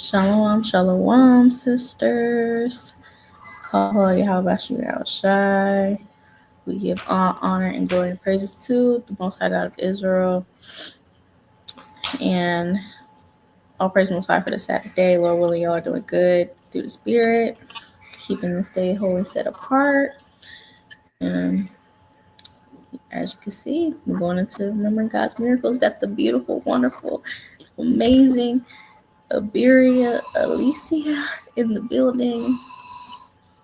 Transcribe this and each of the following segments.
Shalom, shalom, sisters. Call Yahweh Shai. We give all honor and glory and praises to the Most High God of Israel, and all praise Most High for the Sabbath day. Lord willing, y'all are doing good through the Spirit, keeping this day holy, set apart. And as you can see, we're going into remembering God's miracles. Got the beautiful, wonderful, amazing Iberia Alicia in the building.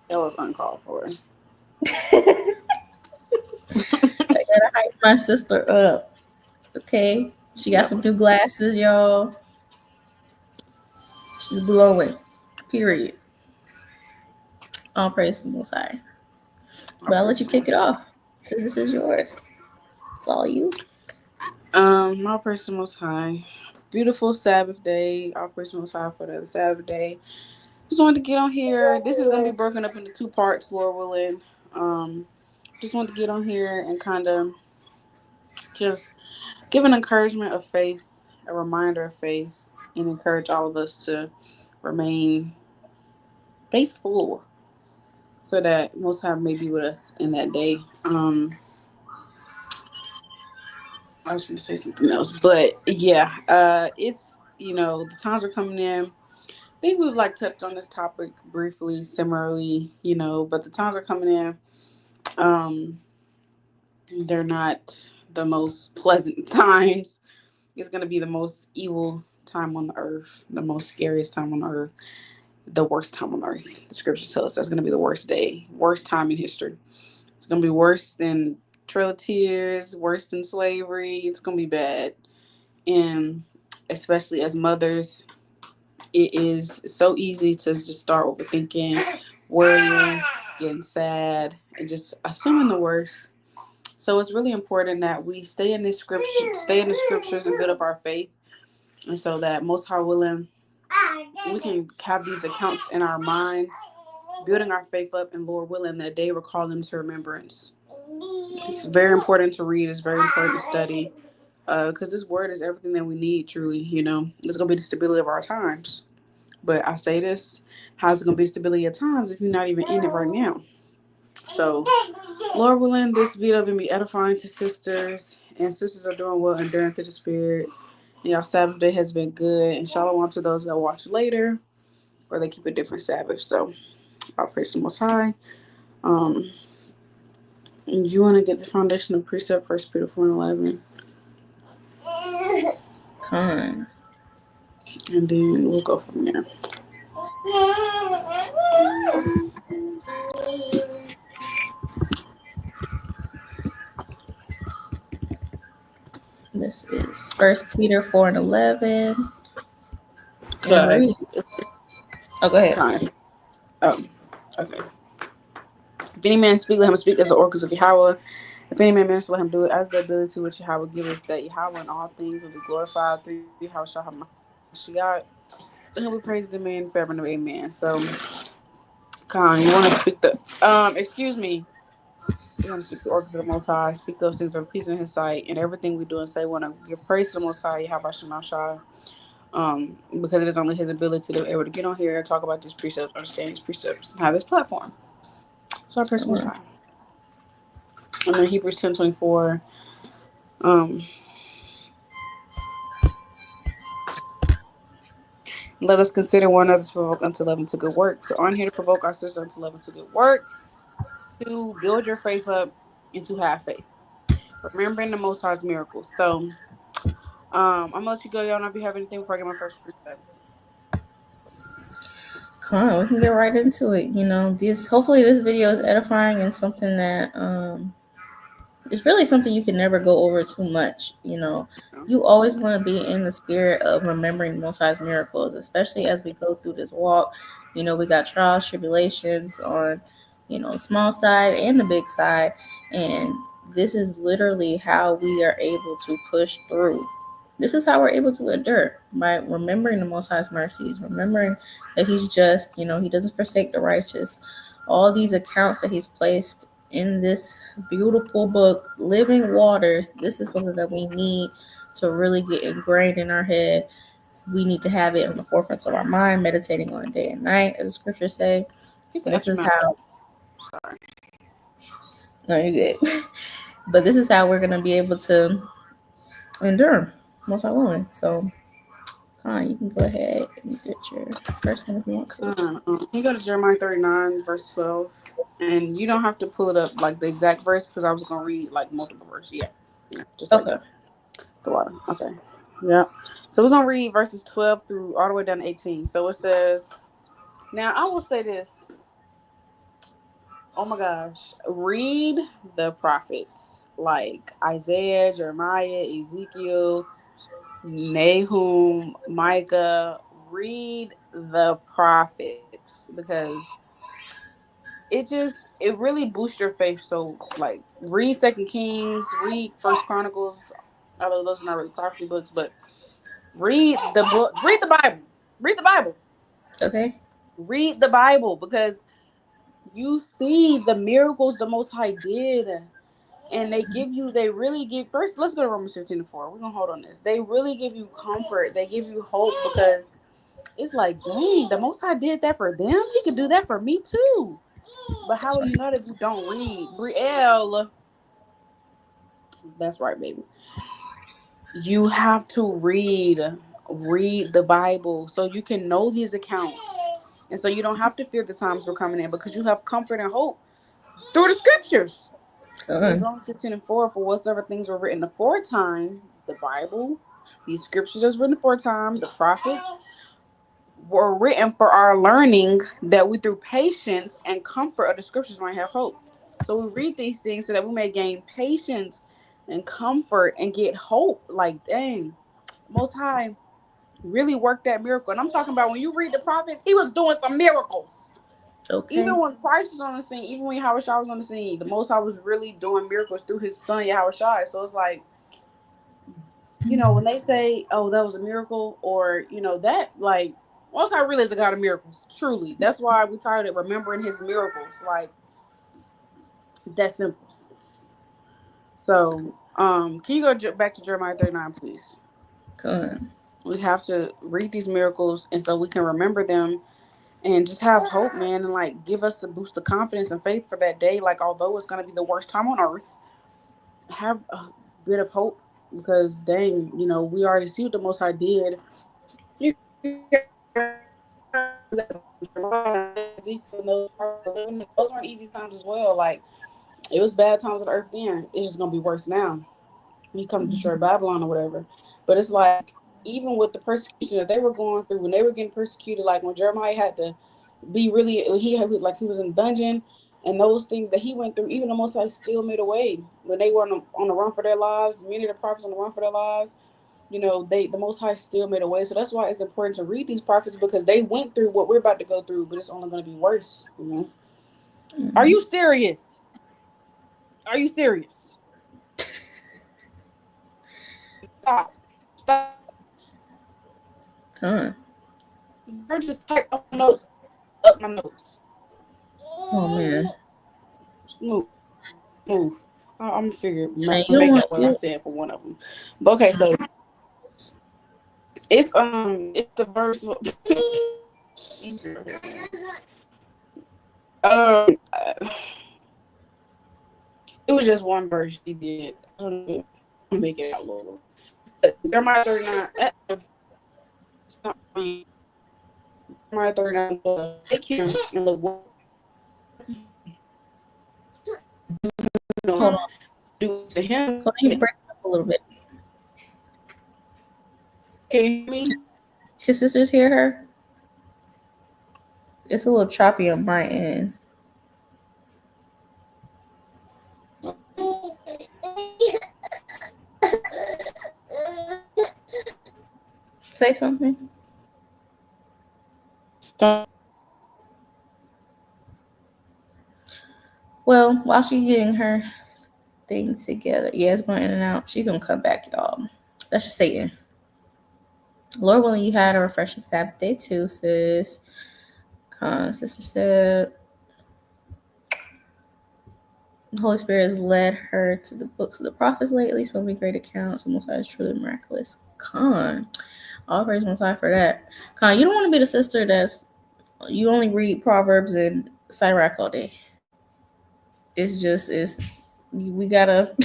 That was uncalled for. I gotta hype my sister up. Okay. She got some new glasses, y'all. She's glowing. Period. All praise to the Most High. But I'll let you kick it off. So this is yours. It's all you. My person Most High. Beautiful Sabbath day. All praise Most High for the Sabbath day. Just wanted to get on here. This is gonna be broken up into two parts, Lord willing. Just wanted to get on here and kind of just give an encouragement of faith, a reminder of faith, and encourage all of us to remain faithful so that Most High may be with us in that day. I was going to say something else, but yeah, it's, the times are coming in. I think we've touched on this topic briefly, similarly, but the times are coming in. Um, they're not the most pleasant times. It's going to be the most evil time on the earth, the most scariest time on the earth, the worst time on earth. The scriptures tell us that's going to be the worst day, worst time in history. It's going to be worse than Trail of Tears, worse than slavery. It's going to be bad. And especially as mothers, it is so easy to just start overthinking, worrying, getting sad, and just assuming the worst. So it's really important that we stay in the scriptures and build up our faith, and so that Most High willing, we can have these accounts in our mind, building our faith up, and Lord willing, that day will call them to remembrance. It's very important to read. It's very important to study, because this word is everything that we need. Truly, it's gonna be the stability of our times. But I say this: how's it gonna be stability of times if you're not even in it right now? So, Lord willing, this video will be edifying to sisters, and sisters are doing well, enduring through the Spirit. And y'all Sabbath day has been good, and shalom to those that watch later, or they keep a different Sabbath. So, I'll praise the Most High. And you want to get the foundation of precept, 1 Peter 4:11. Con. And then we'll go from there. This is 1 Peter 4:11. And reads. Oh, go ahead. Oh, okay. If any man speak, let him speak as the oracles of Yahweh. If any man minister, let him do it as the ability which Yahweh giveth, that Yahweh in all things will be glorified through Yahweh Shah HaMashiach. And he'll be praised in man forever and ever. Amen. So, Khan, you want to speak excuse me. We want to speak the oracles of the Most High, speak those things of peace in His sight, and everything we do and say, we want to give praise to the Most High, Yahweh Shah. Because it is only His ability to be able to get on here and talk about these precepts, understand these precepts, and have this platform. So I praise the Most High. And then Hebrews 10:24. Let us consider one another to provoke unto love and to good works. So on here to provoke our sister unto love and to good works, to build your faith up and to have faith. Remembering the Most High's miracles. So I'm gonna let you go, y'all. Know if you have anything before I get my first precept. We can get right into it. Hopefully this video is edifying and something that it's really something you can never go over too much. You always want to be in the spirit of remembering the Most High's miracles, especially as we go through this walk. We got trials, tribulations on, the small side and the big side. And this is literally how we are able to push through. This is how we're able to endure, by remembering the Most High's mercies, remembering that He's just, He doesn't forsake the righteous. All these accounts that He's placed in this beautiful book, Living Waters, this is something that we need to really get ingrained in our head we need to have it on the forefront of our mind, meditating on it day and night, as the scriptures say. This is how. Sorry. No, you're good. But this is how we're gonna be able to endure most I want. So, you can go ahead and get your first one if you want to. You go to Jeremiah 39, verse 12. And you don't have to pull it up like the exact verse because I was going to read like multiple verses. Yeah. Just like the water. Okay. Yeah. So we're going to read verses 12 through all the way down to 18. So it says, now I will say this. Oh my gosh. Read the prophets like Isaiah, Jeremiah, Ezekiel, Nahum, Micah. Read the prophets because it really boosts your faith. So like read Second Kings, read First Chronicles, although those are not really prophecy books, but read the book, read the Bible. Read the Bible. Okay. Read the Bible because you see the miracles the Most High did. And they really give, first, let's go to Romans 15:4. We're going to hold on this. They really give you comfort. They give you hope because it's like, dang, the Most High did that for them. He could do that for me too. But how will you know if you don't read? Brielle. That's right, baby. You have to read the Bible so you can know these accounts. And so you don't have to fear the times we're coming in because you have comfort and hope through the scriptures. It's Romans 15:4, for whatsoever things were written aforetime, the Bible, these scriptures that's written aforetime, the prophets, were written for our learning, that we through patience and comfort of the scriptures might have hope. So we read these things so that we may gain patience and comfort and get hope. Like, dang, Most High really worked that miracle. And I'm talking about when you read the prophets, he was doing some miracles. Okay. Even when Christ was on the scene, even when Yahweh Shai was on the scene, the Most High was really doing miracles through his son Yahweh Shai. So it's like, when they say, oh, that was a miracle, or, that, like, Most High really is a God of miracles, truly. That's why we tired of remembering his miracles. Like, that's simple. So, can you go back to Jeremiah 39, please? Good. We have to read these miracles, and so we can remember them and just have hope, man, and like give us a boost of confidence and faith for that day. Like, although it's going to be the worst time on earth, have a bit of hope because, dang, we already see what the Most High did. Those weren't easy times as well. Like, it was bad times on earth then. It's just gonna be worse now. We come to destroy Babylon or whatever. But it's like, even with the persecution that they were going through, when they were getting persecuted, like when Jeremiah had to be really, he was in a dungeon, and those things that he went through, even the Most High still made a way. When they were on the run for their lives, many of the prophets on the run for their lives, the Most High still made a way. So that's why it's important to read these prophets, because they went through what we're about to go through, but it's only going to be worse. Mm-hmm. Are you serious? Are you serious? Stop. Huh. I just typed up my notes. Oh man. Move. I'm gonna figure Hey, make out what I said for one of them. But okay, so it's the verse. It was just one verse she did. I don't know. I'll make it out a little. Jeremiah 39. Jeremiah 39. Take him and look. Hold on. Do to him. Hold on, you break up a little bit. Can you hear me? His sisters hear her? It's a little choppy on my end. Say something. Stop. Well, while she's getting her thing together, yeah, it's going in and out. She's gonna come back, y'all. That's just Satan. Lord willing, you had a refreshing Sabbath day too, sis. Sister said the Holy Spirit has led her to the books of the prophets lately, so many great accounts. The Most High is truly miraculous. All praise Most High for that. Con, you don't want to be the sister that's you only read Proverbs and Sirach all day. It's we gotta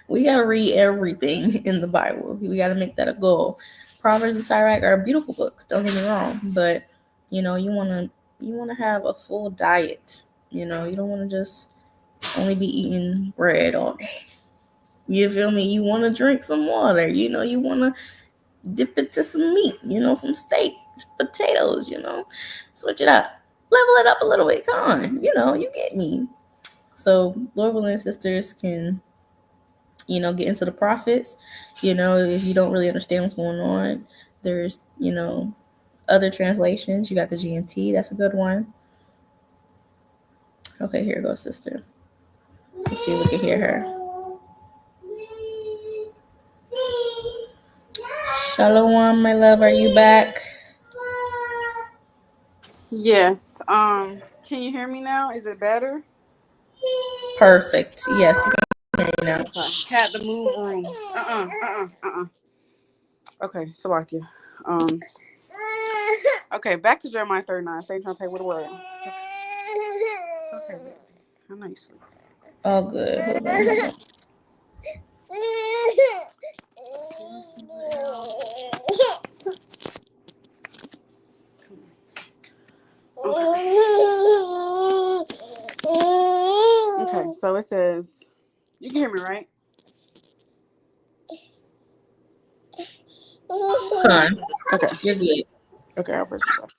we gotta read everything in the Bible. We gotta make that a goal. Proverbs and Sirach are beautiful books. Don't get me wrong, but you wanna have a full diet. You don't want to just only be eating bread all day. You feel me? You want to drink some water. You want to dip it to some meat. Some steak, potatoes. Switch it up, level it up a little bit. Come on, you get me. So Lord willing, sisters can get into the prophets. If you don't really understand what's going on, there's other translations. You got the GNT. That's a good one. Okay, here goes sister. Let's see if we can hear her. Shalom, my love. Are you back? Yes. Can you hear me now? Is it better? Perfect. Yes, we can hear you now. Okay. Had to move rooms. Okay, so like you. Okay, back to Jeremiah 39. Same trying to take with a word. It's okay, baby. I know you sleep. All good. Hold on. Okay, so it says, you can hear me, right? Come on. Okay. You're good. Okay, I'll press it.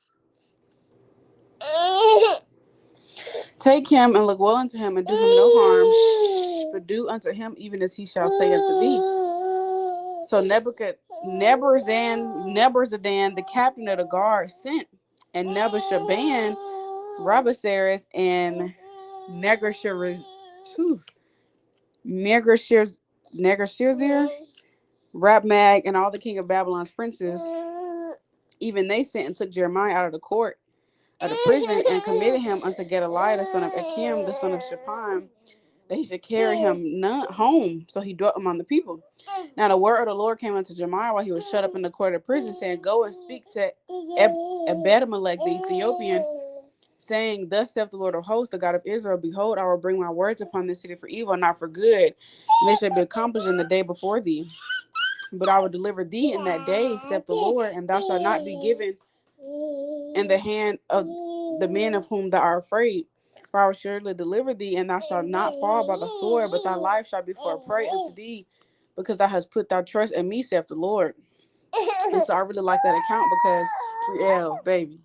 Take him and look well unto him and do him no harm, but do unto him even as he shall say unto thee. So Nebuzaradan, the captain of the guard, sent, and Nebuzaradan, Rabasaris, and Negershazir, Rabmag, and all the king of Babylon's princes, even they sent and took Jeremiah out of the court of the prison and committed him unto Gedaliah, the son of Akim, the son of Shaphan, that he should carry him home. So he dwelt among the people. Now the word of the Lord came unto Jeremiah while he was shut up in the court of the prison, saying, Go and speak to Ebed-Melech the Ethiopian, saying, Thus saith the Lord of hosts, the God of Israel, Behold, I will bring my words upon this city for evil, not for good, and they shall be accomplished in the day before thee. But I will deliver thee in that day, saith the Lord, and thou shalt not be given in the hand of the men of whom thou art afraid. For I will surely deliver thee, and thou shalt not fall by the sword, but thy life shall be for a prey unto thee, because thou hast put thy trust in me, saith the Lord. And so I really like that account because, baby,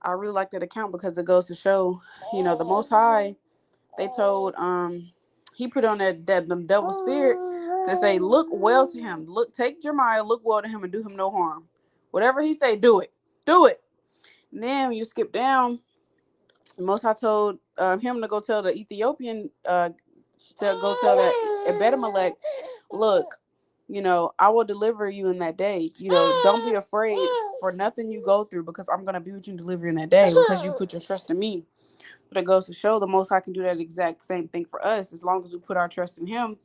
I really like that account because it goes to show, the Most High, they told, he put on them devil spirit to say, look well to him. Take Jeremiah, look well to him, and do him no harm. Whatever he say, do it. Do it. And then when you skip down, Most High told him to go tell the Ethiopian, to go tell that Ebed-Melech, look, I will deliver you in that day. Don't be afraid for nothing you go through, because I'm going to be with you and deliver you in that day, because you put your trust in me. But it goes to show the Most High can do that exact same thing for us. As long as we put our trust in him,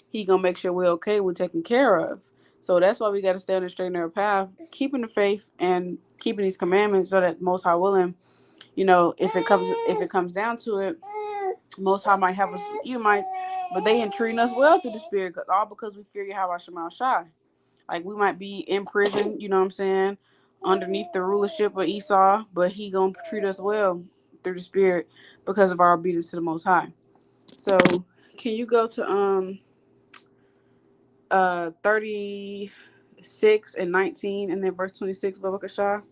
he going to make sure we're okay, we're taken care of. So that's why we got to stay on the straight and narrow path, keeping the faith and keeping these commandments, so that Most High willing, if it comes down to it, Most High might have us, but they ain't treating us well through the Spirit, all because we fear Yahweh Shema Shai. Like, we might be in prison, you know what I'm saying, underneath the rulership of Esau, but he gonna treat us well through the Spirit because of our obedience to the Most High. So can you go to 36 and 19 and then verse 26, Baba Kasha?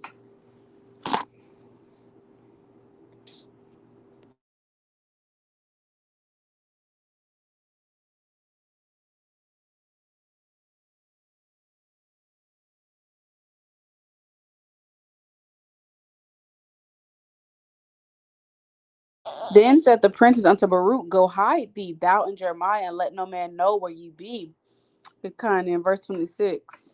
Then said the princes unto Baruch, Go hide thee, thou and Jeremiah, and let no man know where ye be. Because in verse 26,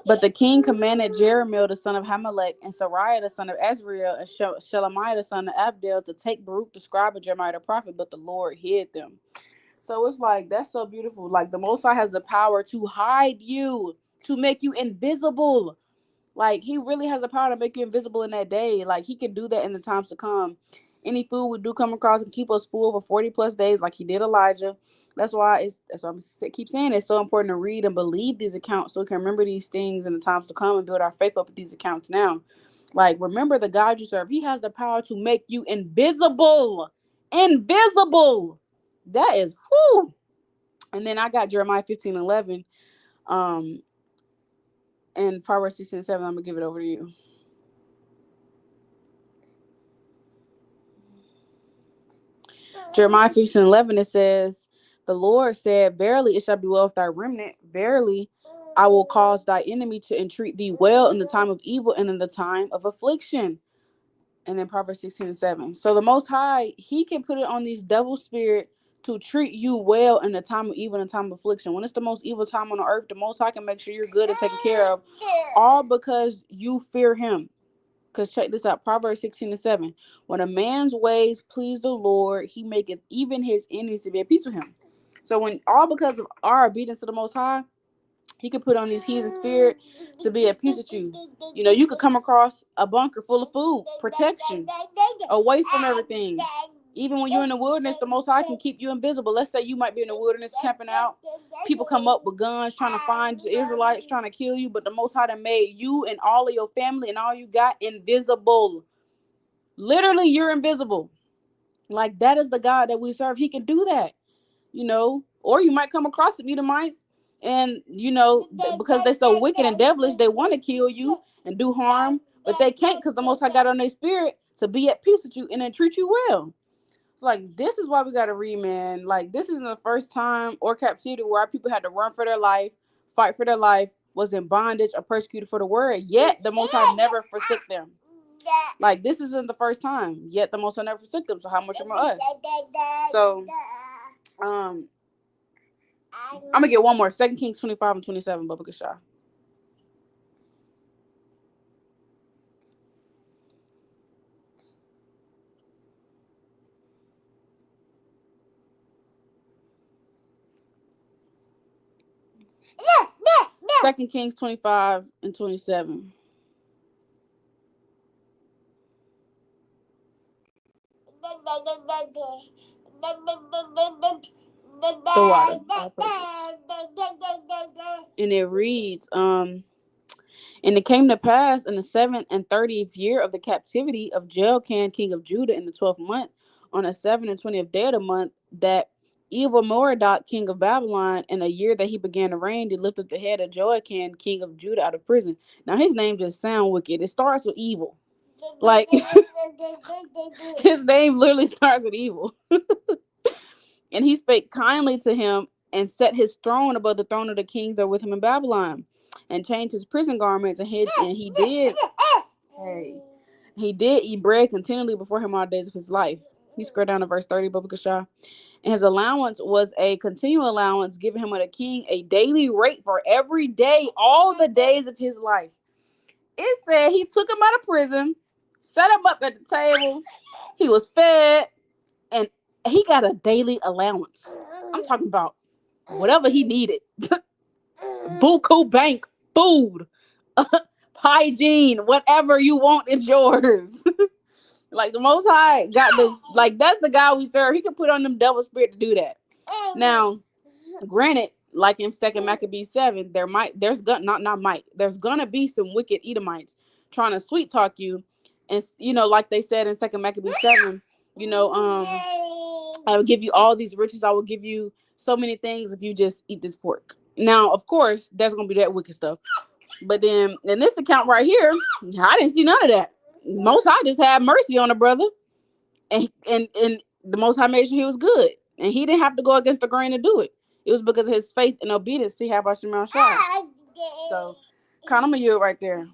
but the king commanded Jeremiah the son of Hamelech, and Sariah the son of Azriel, and Shelemiah the son of Abdel to take Baruch the scribe and Jeremiah the prophet, but the Lord hid them. So it's like, that's so beautiful. Like, the Most High has the power to hide you, to make you invisible. Like, he really has the power to make you invisible in that day. Like, he can do that in the times to come. Any food we do come across and keep us full for 40 plus days, like he did Elijah. That's why I keep saying it's so important to read and believe these accounts so we can remember these things in the times to come and build our faith up with these accounts now. Like, remember the God you serve. He has the power to make you invisible. Invisible. That is whoo. And then I got Jeremiah 15:11. And Proverbs 16:7. I'm gonna give it over to you. Jeremiah 15:11, it says, the Lord said, verily it shall be well with thy remnant. Verily, I will cause thy enemy to entreat thee well in the time of evil and in the time of affliction. And then Proverbs 16:7. So the Most High, he can put it on these devil spirit to treat you well in the time of evil and the time of affliction. When it's the most evil time on the earth, the Most High can make sure you're good and taken care of, all because you fear him. Because check this out, Proverbs 16:7. When a man's ways please the Lord, he maketh even his enemies to be at peace with him. So when all because of our obedience to the Most High, he could put on these heathen spirit to be at peace with you. You know, you could come across a bunker full of food, protection, away from everything. Even when you're in the wilderness, the Most High can keep you invisible. Let's say you might be in the wilderness camping out. People come up with guns trying to find the Israelites, trying to kill you. But the Most High made you and all of your family and all you got invisible. Literally, you're invisible. Like, that is the God that we serve. He can do that, you know. Or you might come across the Edomites and, you know, because they're so wicked and devilish, they want to kill you and do harm. But they can't because the Most High got on their spirit to be at peace with you and then treat you well. Like, this is why we gotta read, man. Like, this isn't the first time or captivity where our people had to run for their life, fight for their life, was in bondage or persecuted for the word, yet the Most High never forsook them. Like, this isn't the first time, yet the Most High never forsook them. So how much more us? So I'm gonna get one more. 2 Kings 25:27, Baba Kashah. Second Kings 25:27. The water. And it reads, and it came to pass in the 7th and 30th year of the captivity of Jehoiakim, king of Judah, in the 12th month, on the 7th and 20th day of the month, that Evil-Merodach, king of Babylon, in a year that he began to reign, did lift up the head of Jehoiakim, king of Judah, out of prison. Now, his name just sounds wicked. It starts with evil. Like, his name literally starts with evil. And he spake kindly to him and set his throne above the throne of the kings that were with him in Babylon, and changed his prison garments, and he did eat bread continually before him all the days of his life. You scroll down to verse 30, Baba Kashah. And his allowance was a continual allowance given him of the king, a daily rate for every day, all the days of his life. It said he took him out of prison, set him up at the table, he was fed, and he got a daily allowance. I'm talking about whatever he needed. Buku bank, food, hygiene, whatever you want is yours. Like, the Most High got this. Like, that's the God we serve. He can put on them devil spirit to do that. Now, granted, like in 2nd Maccabees 7, there's gonna be some wicked Edomites trying to sweet talk you, and you know, like they said in 2nd Maccabees 7, you know, I will give you all these riches. I will give you so many things if you just eat this pork. Now, of course, that's gonna be that wicked stuff. But then in this account right here, I didn't see none of that. Most High just had mercy on the brother, and the Most High made sure he was good, and he didn't have to go against the grain to do it. It was because of his faith and obedience to Yahweh Shai. So, kind of you right there.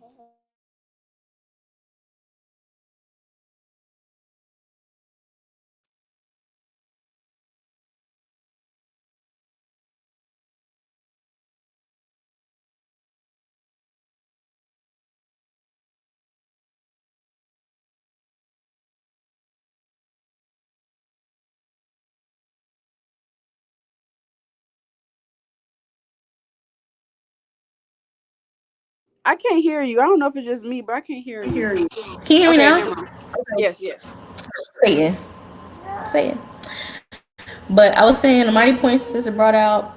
I can't hear you. I don't know if it's just me, but I can't hear you. Can you hear me Okay, now? never mind. Yes, yes. Say it. Say it. But I was saying the mighty points sister brought out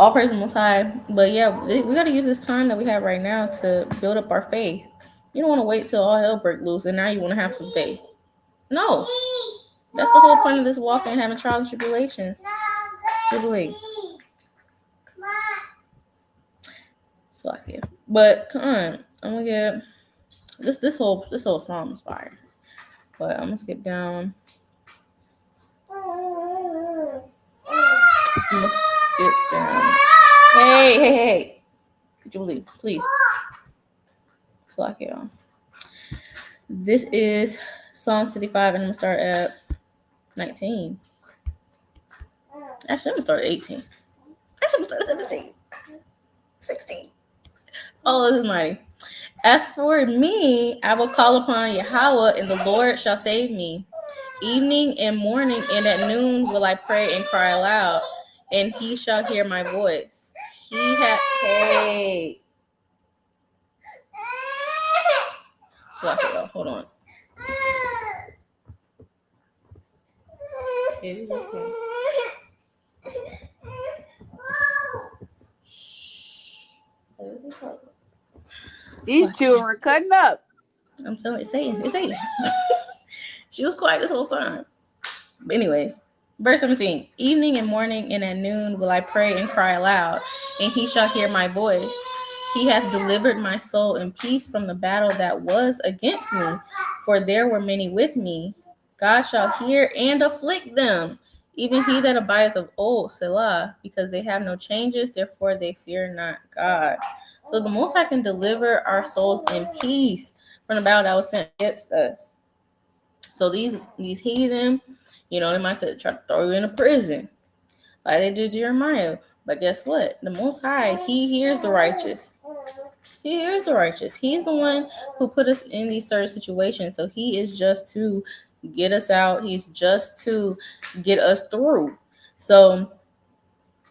all praise the most high. But yeah, we got to use this time that we have right now to build up our faith. You don't want to wait till all hell break loose and now you want to have some faith. No. That's the whole point of this walk and having trials and tribulations. Jubilee. So I can. But come on. I'm gonna get this whole psalm is fire. But I'm gonna skip down. I'm gonna skip down. Hey. Julie, please. So I can. This is Psalms 55, and I'm gonna start at 19. Actually, I'm gonna start at 18. Actually, I'm gonna start at 17. 16. Oh, this is mighty. As for me, I will call upon Yahweh, and the Lord shall save me. Evening and morning and at noon will I pray and cry aloud, and he shall hear my voice. He had hey. So I can go. Hold on. It is okay. These children are cutting up. I'm telling you, it's Satan. She was quiet this whole time. But anyways, verse 17. Evening and morning and at noon will I pray and cry aloud, and he shall hear my voice. He hath delivered my soul in peace from the battle that was against me, for there were many with me. God shall hear and afflict them, even he that abideth of old, Selah, because they have no changes, therefore they fear not God. So the Most High can deliver our souls in peace from the battle that was sent against us. So these heathen, they might say try to throw you in a prison, like they did Jeremiah. But guess what? The Most High, He hears the righteous. He hears the righteous. He's the one who put us in these certain situations. So He is just to get us out. He's just to get us through. So,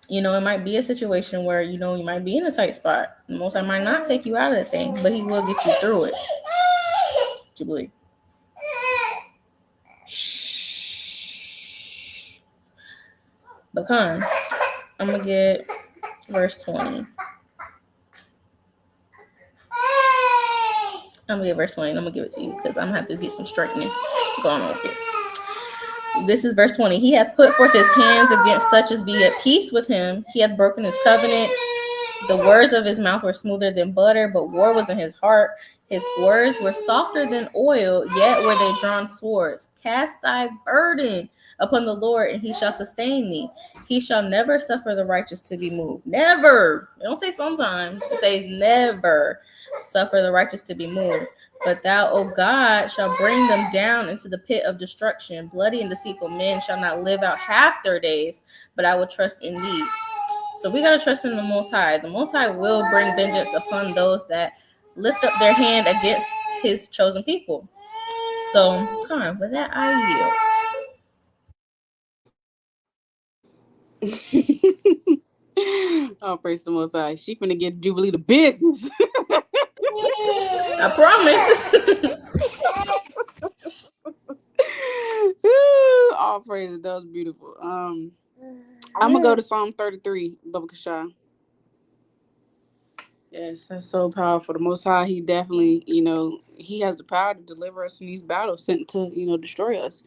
it might be a situation where, you might be in a tight spot. The Most High might not take you out of the thing, but He will get you through it. Jubilee. But come, I'm going to get verse 20. I'm going to get verse 20 and I'm going to give it to you because I'm going to have to get some straightening going on with it. This is verse 20. He hath put forth his hands against such as be at peace with him. He hath broken his covenant. The words of his mouth were smoother than butter, but war was in his heart. His words were softer than oil, yet were they drawn swords. Cast thy burden upon the Lord, and he shall sustain thee. He shall never suffer the righteous to be moved. Never. Don't say sometimes. It says never suffer the righteous to be moved. But thou, O God, shall bring them down into the pit of destruction. Bloody and deceitful men shall not live out half their days, but I will trust in thee. So we got to trust in the Most High. The Most High will bring vengeance upon those that lift up their hand against his chosen people. So, come on, with that, I yield. Oh, praise the Most High. She finna get Jubilee to business. I promise. All praises. That was beautiful. I'm gonna go to Psalm 33, Baba Kasha. Yes, that's so powerful. The Most High, He definitely, He has the power to deliver us in these battles sent to, destroy us.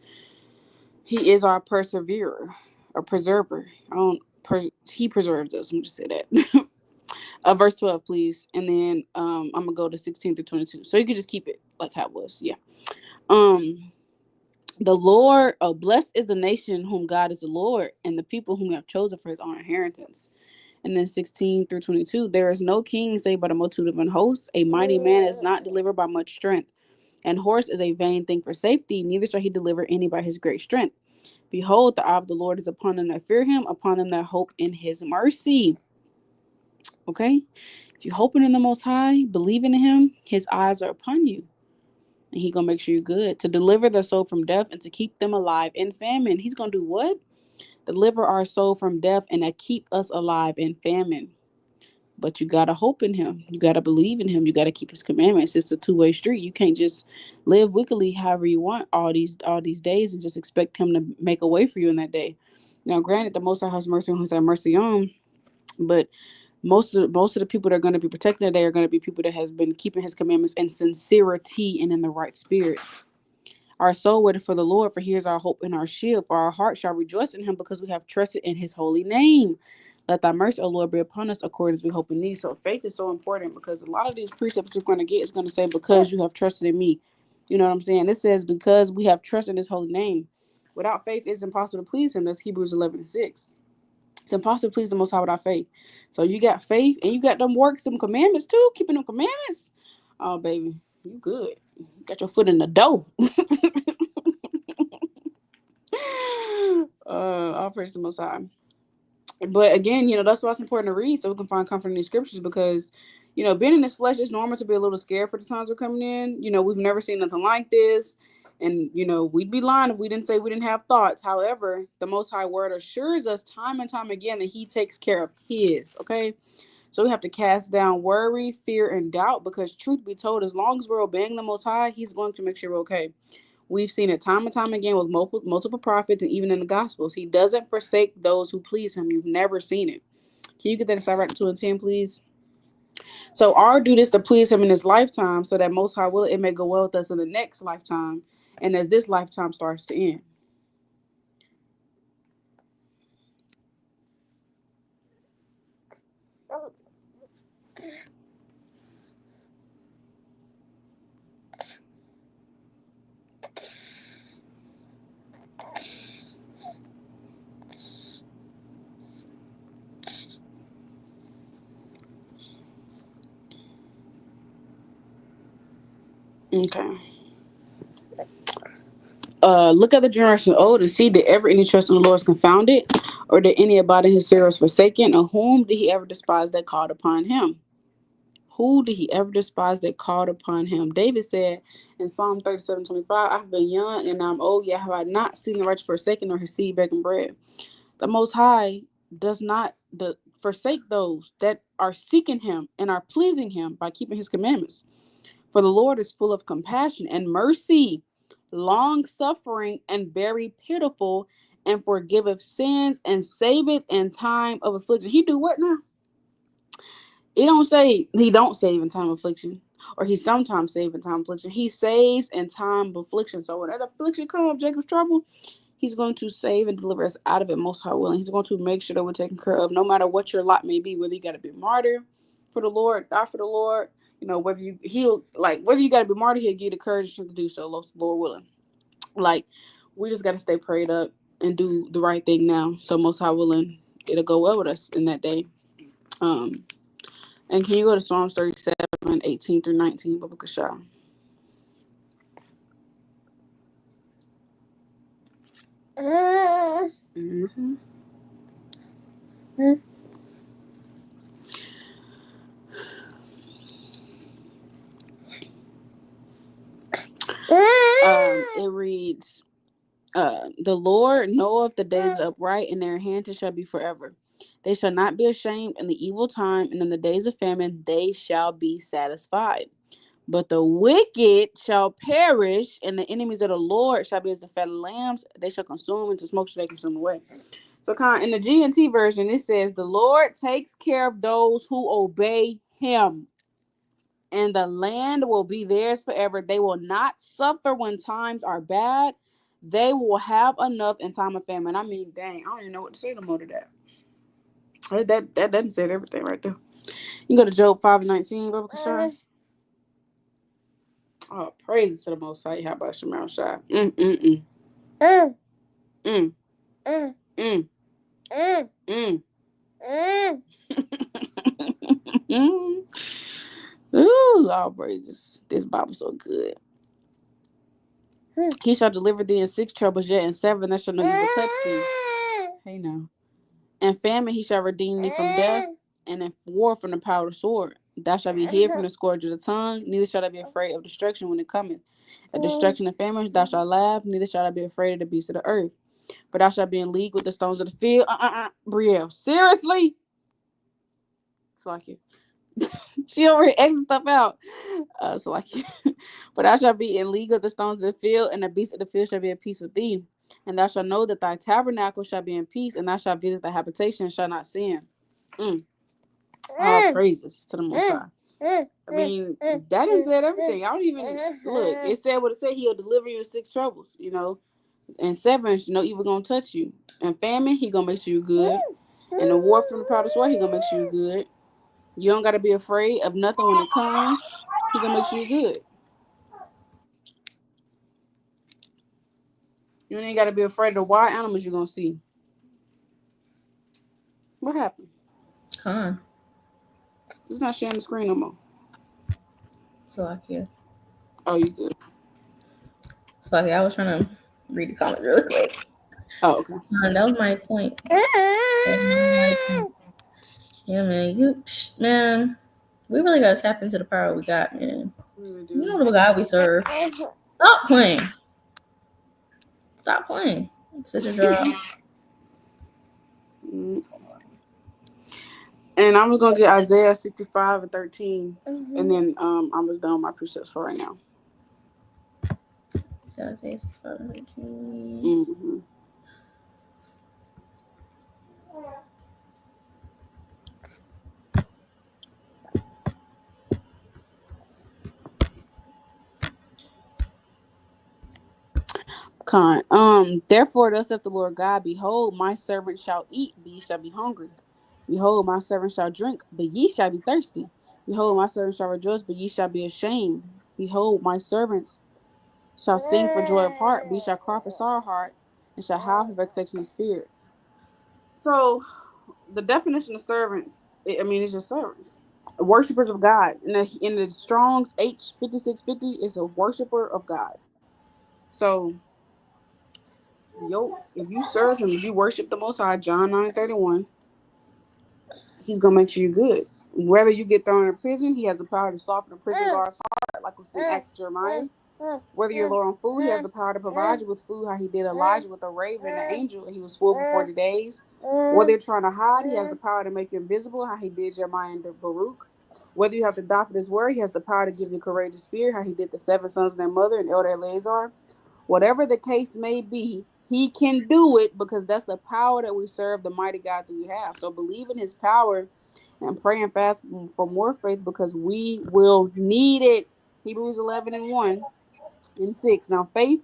He is our perseverer, or preserver. He preserves us. Let me just say that. Verse 12, please. And then I'm gonna go to 16 to 22. So you can just keep it like how it was. Yeah. The Lord, blessed is the nation whom God is the Lord, and the people whom He have chosen for His own inheritance. And then 16 through 22, there is no king save by the multitude of an host. A mighty man is not delivered by much strength. And horse is a vain thing for safety, neither shall he deliver any by his great strength. Behold, the eye of the Lord is upon them that fear him, upon them that hope in his mercy. Okay? If you're hoping in the Most High, believing in him, his eyes are upon you. And he's going to make sure you're good. To deliver their soul from death and to keep them alive in famine. He's going to do what? Deliver our soul from death and to keep us alive in famine. But you gotta hope in him. You gotta believe in him. You gotta keep his commandments. It's a two-way street. You can't just live wickedly however you want all these days and just expect him to make a way for you in that day. Now, granted, the Most High has mercy on who has mercy on, but most of the people that are going to be protecting the day are going to be people that has been keeping his commandments in sincerity and in the right spirit. Our soul waited for the Lord, for he is our hope and our shield. For our heart shall rejoice in him, because we have trusted in his holy name. Let thy mercy, O Lord, be upon us according as we hope in thee. So faith is so important, because a lot of these precepts you're going to get is going to say, because you have trusted in me. You know what I'm saying? It says, because we have trusted in his holy name. Without faith, it's impossible to please him. That's Hebrews 11:6. It's impossible to please the Most High without faith. So you got faith and you got them works, them commandments too, keeping them commandments. Oh, baby, you good. You got your foot in the door. I'll praise the Most High. But again, that's why it's important to read, so we can find comfort in these scriptures, because, being in this flesh, it's normal to be a little scared for the times we're coming in. We've never seen nothing like this. And, we'd be lying if we didn't say we didn't have thoughts. However, the Most High Word assures us time and time again that he takes care of his, okay? So we have to cast down worry, fear, and doubt, because truth be told, as long as we're obeying the Most High, he's going to make sure we're okay. We've seen it time and time again with multiple prophets, and even in the Gospels. He doesn't forsake those who please him. You've never seen it. Can you get that in Sirach 2:10, please? So our duty is to please him in his lifetime, so that Most High will, it may go well with us in the next lifetime, and as this lifetime starts to end. Okay. Look at the generation of old and see, did ever any trust in the Lord is confounded, or did any abide in his fear was forsaken, or whom did he ever despise that called upon him? Who did he ever despise that called upon him? David said in Psalm 37:25, I have been young and I'm old, yet have I not seen the righteous forsaken or his seed begging bread. The Most High does not forsake those that are seeking him and are pleasing him by keeping his commandments. For the Lord is full of compassion and mercy, long suffering, and very pitiful, and forgiveth sins and saveth in time of affliction. He do what now? It don't say he don't save in time of affliction, or he sometimes save in time of affliction. He saves in time of affliction. So when that affliction comes up, Jacob's trouble, he's going to save and deliver us out of it, Most High willing. He's going to make sure that we're taken care of, no matter what your lot may be. Whether you got to be a martyr for the Lord, die for the Lord, whether you whether you got to be martyr, he'll give you the courage to do so, Lord willing. We just got to stay prayed up and do the right thing now. So Most High willing, it'll go well with us in that day. And can you go to Psalms 37:18-19, Baba Kasha? Mm-hmm. It reads, the Lord knoweth the days of the upright, and their inheritance shall be forever. They shall not be ashamed in the evil time, and in the days of famine they shall be satisfied. But the wicked shall perish, and the enemies of the Lord shall be as the fat lambs. They shall consume into smoke, shall they consume away. So in the GNT version, it says, the Lord takes care of those who obey him, and the land will be theirs forever. They will not suffer when times are bad. They will have enough in time of famine. I mean, dang, I don't even know what to say no more to that. That doesn't say everything right there. You go to Job 5:19, Baba Kasha. Oh, praises to the Most High. How about Shemal Shai? Ooh, all praises. This Bible's so good. He shall deliver thee in 6 troubles, yet in 7 that shall no evil touch thee. Hey now. And famine he shall redeem thee from death, and in war from the power of the sword. Thou shalt be hid from the scourge of the tongue, neither shalt thou be afraid of destruction when it cometh. At destruction and famine thou shalt laugh, neither shalt thou be afraid of the beasts of the earth. For thou shalt be in league with the stones of the field. Brielle, seriously? So like you. She over here Xing stuff out. So like, but thou shalt be in league of the stones of the field, and the beasts of the field shall be at peace with thee. And thou shalt know that thy tabernacle shall be in peace, and thou shalt visit thy habitation and shall not sin. All praises to the Most High. I mean, that done said everything. I don't even look. It said what it said. He'll deliver you in 6 troubles. You know, and 7, no evil gonna touch you. And famine, he gonna make sure you good. And the war from the power of the sword, he gonna make sure you good. You don't gotta be afraid of nothing when it comes. He gonna make sure you good. You ain't gotta be afraid of the wild animals you're gonna see. What happened? Con. It's not sharing the screen no more. So like yeah. Oh, you good? So like I was trying to read the comments really quick. Oh, okay. That was my point. Yeah, man, we really gotta tap into the power we got, man. Really do. You know the God we serve. Stop playing. Stop playing. Such a draw. And I'm just gonna get Isaiah 65 and 13, and then I'm just done with my precepts for right now. So Isaiah 65 and 13. Therefore thus saith the Lord God, behold, my servant shall eat, but ye shall be hungry. Behold, my servant shall drink, but ye shall be thirsty. Behold, my servant shall rejoice, but ye shall be ashamed. Behold, my servants shall sing for joy of heart, but ye shall cry for sorrow of heart, and shall howl for vexation of spirit. So, the definition of servants, it's just servants. Worshippers of God. In the Strong's H5650, it's a worshiper of God. So, if you serve him, if you worship the Most High, John 9:31, he's gonna make sure you're good. Whether you get thrown in prison, he has the power to soften the prison guard's heart, like we see in Acts Jeremiah. Whether you're low on food, he has the power to provide you with food, how he did Elijah with a raven and an angel, and he was full for 40 days. Whether you're trying to hide, he has the power to make you invisible, how he did Jeremiah and Baruch. Whether you have to die for this word, he has the power to give you a courageous spirit, how he did the 7 sons and their mother and Elder Eleazar. Whatever the case may be, he can do it because that's the power that we serve, the mighty God that we have. So believe in his power and pray and fast for more faith because we will need it. Hebrews 11 and 1 and 6. Now, faith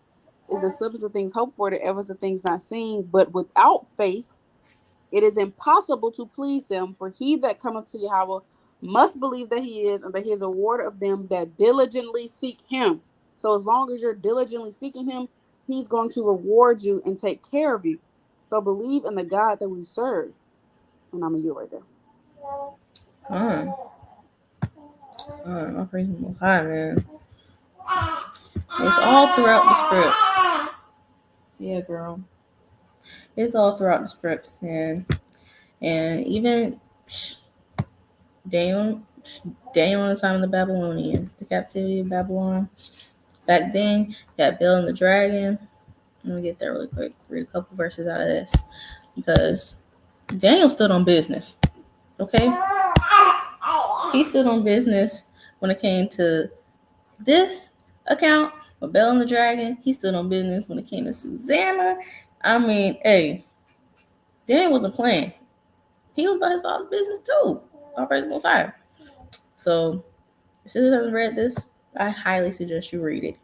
is the substance of things hoped for, the evidence of things not seen. But without faith, it is impossible to please him. For he that cometh to Yahweh must believe that he is, and that he is a rewarder of them that diligently seek him. So as long as you're diligently seeking him, he's going to reward you and take care of you. So believe in the God that we serve. And I'm a you right there. My praise the Most High, man. It's all throughout the scripts. Yeah, girl. It's all throughout the scripts, man. And even Daniel in the time of the Babylonians, the captivity of Babylon. Back then, you got Bill and the Dragon. Let me get there really quick. Read a couple verses out of this. Because Daniel stood on business. Okay? He stood on business when it came to this account with Bell and the Dragon. He stood on business when it came to Susanna. I mean, hey, Daniel wasn't playing. He was about his father's business too. All praise the Most High. So, if you haven't read this, I highly suggest you read it.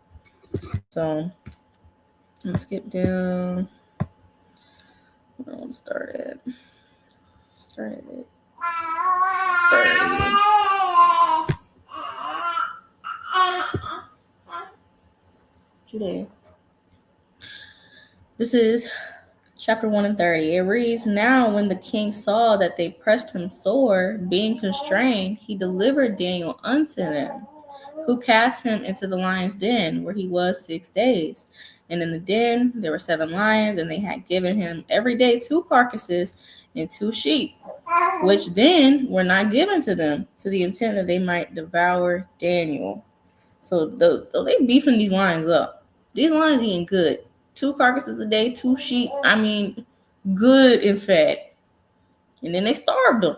So, I'm gonna skip down. I want to start at 30. Today. This is chapter 1 and 30. It reads, Now when the king saw that they pressed him sore, being constrained, he delivered Daniel unto them, who cast him into the lion's den, where he was 6 days. And in the den there were 7 lions, and they had given him every day 2 carcasses and 2 sheep, which then were not given to them, to the intent that they might devour Daniel. So they beefing these lions up. These lions eating good. 2 carcasses a day, 2 sheep. I mean, good and fat. And then they starved them.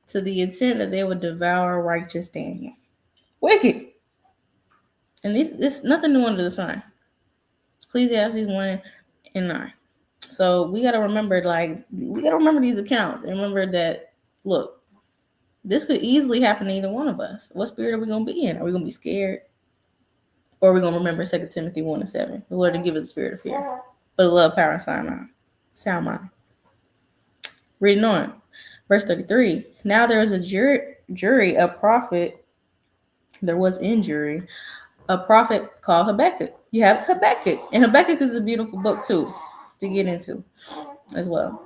to the intent that they would devour righteous Daniel. Wicked. And this nothing new under the sun. Ecclesiastes 1 and 9. So we gotta remember, these accounts and remember that, look, this could easily happen to either one of us. What spirit are we gonna be in? Are we gonna be scared? Or are we gonna remember 2 Timothy 1 and 7? The Lord didn't give us a spirit of fear, but a love, power, and sound mind. Reading on. Verse 33. Now there was a jury, a prophet. There was in jury a prophet called Habakkuk. You have Habakkuk. And Habakkuk is a beautiful book too to get into as well.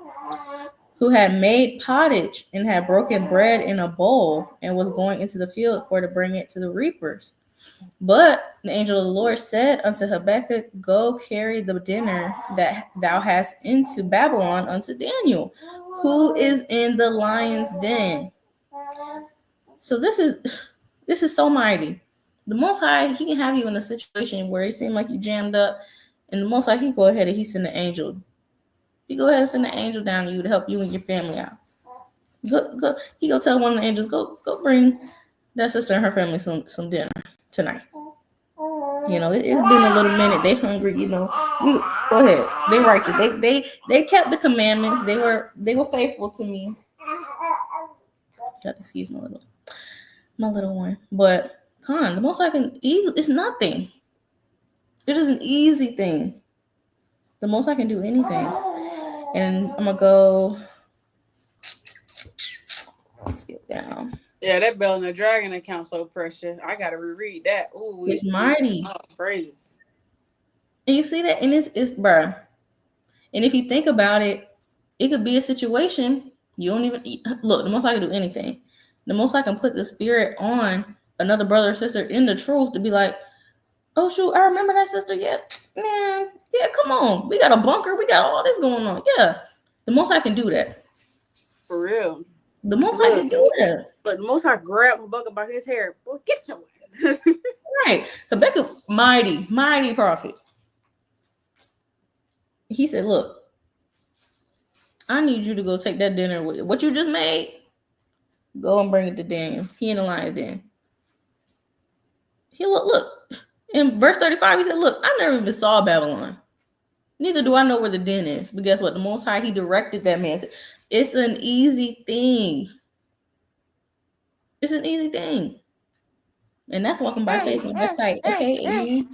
Who had made pottage and had broken bread in a bowl and was going into the field for to bring it to the reapers. But the angel of the Lord said unto Habakkuk, Go carry the dinner that thou hast into Babylon unto Daniel, who is in the lion's den. So this is so mighty. The Most High, he can have you in a situation where it seems like you jammed up, and the Most High, he go ahead and he send an angel. He go ahead and send an angel down to you to help you and your family out. Go. He go tell one of the angels, go bring that sister and her family some dinner tonight. You know, it's been a little minute. They hungry. You know, go ahead. They righteous. They kept the commandments. They were faithful to me. God, excuse my little one. But the Most High can easily. It's nothing. It is an easy thing. The Most High can do anything. And I'm gonna go. Let's skip down. Yeah, that Bell and the Dragon account so precious. I gotta reread that. Ooh, it's mighty. Oh, praise. And you see that, and it's bruh. And if you think about it, it could be a situation you don't even look. The Most High can do anything. The Most High can put the spirit on another brother or sister in the truth to be like, oh shoot, I remember that sister. Yeah, man. Yeah, come on. We got a bunker. We got all this going on. Yeah, the Most High can do that. For real. The Most High can do that. But the Most High grabbed Habakkuk by his hair. Boy, get your ass. Right. Habakkuk, mighty prophet. He said, look, I need you to go take that dinner with what you just made. Go and bring it to Daniel. He in the lion's den. He look. In verse 35, he said, look, I never even saw Babylon. Neither do I know where the den is. But guess what? The Most High, he directed that man to. It's an easy thing. It's an easy thing. And that's walking by faith on that site. Okay, Amy?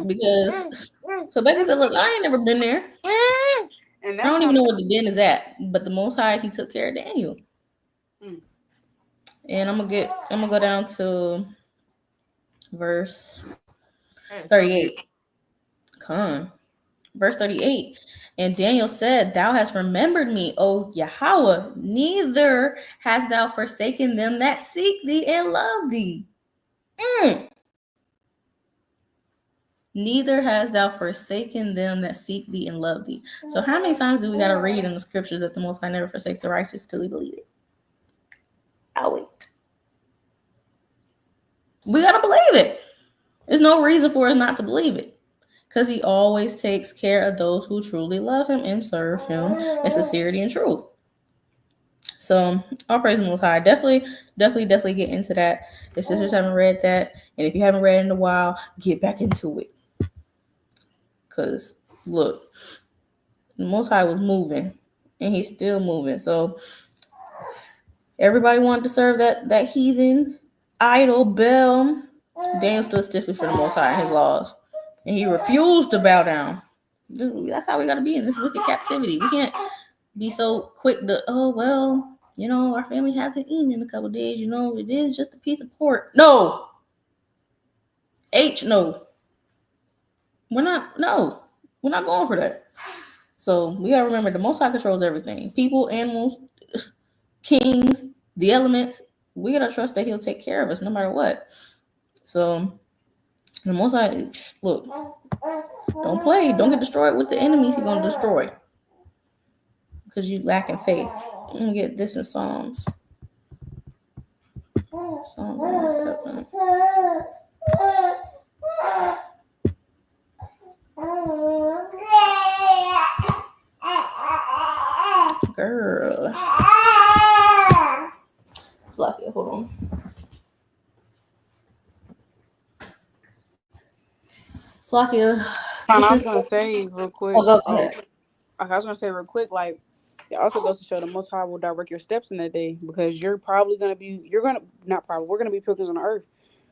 Because Habakkuk said, look, I ain't never been there. And I don't even know where the den is at. But the Most High, he took care of Daniel. And I'm gonna go down to verse 38. Verse 38. And Daniel said, Thou hast remembered me, O Yahweh, neither hast thou forsaken them that seek thee and love thee. Neither hast thou forsaken them that seek thee and love thee. So how many times do we got to read in the scriptures that the Most High never forsakes the righteous till we believe it? I'll wait. We got to believe it. There's no reason for us not to believe it. Because he always takes care of those who truly love him and serve him in sincerity and truth. So, all praise the Most High. Definitely get into that. If sisters haven't read that, and if you haven't read it in a while, get back into it. Because, look, the Most High was moving, and he's still moving. So, everybody wanted to serve that heathen idol, Bel. Daniel stood stiffly for the Most High and his laws. And he refused to bow down. That's how we got to be in this wicked captivity. We can't be so quick to, oh, well, you know, our family hasn't eaten in a couple of days. You know, it is just a piece of pork. No. No. We're not going for that. So we got to remember the Most High controls everything. People, animals, kings, the elements. We got to trust that he'll take care of us no matter what. So the Most High, look, don't play. Don't get destroyed with the enemies he's going to destroy. Because you lack in faith. I'm going to get this in Psalms. Psalms 107. Girl. Slakia, I this was is. gonna say real quick. Oh, go Oh, ahead. I was gonna say real quick, like it also goes to show the Most High will direct your steps in that day because you're probably gonna be, you're gonna not probably, we're gonna be pilgrims on the earth.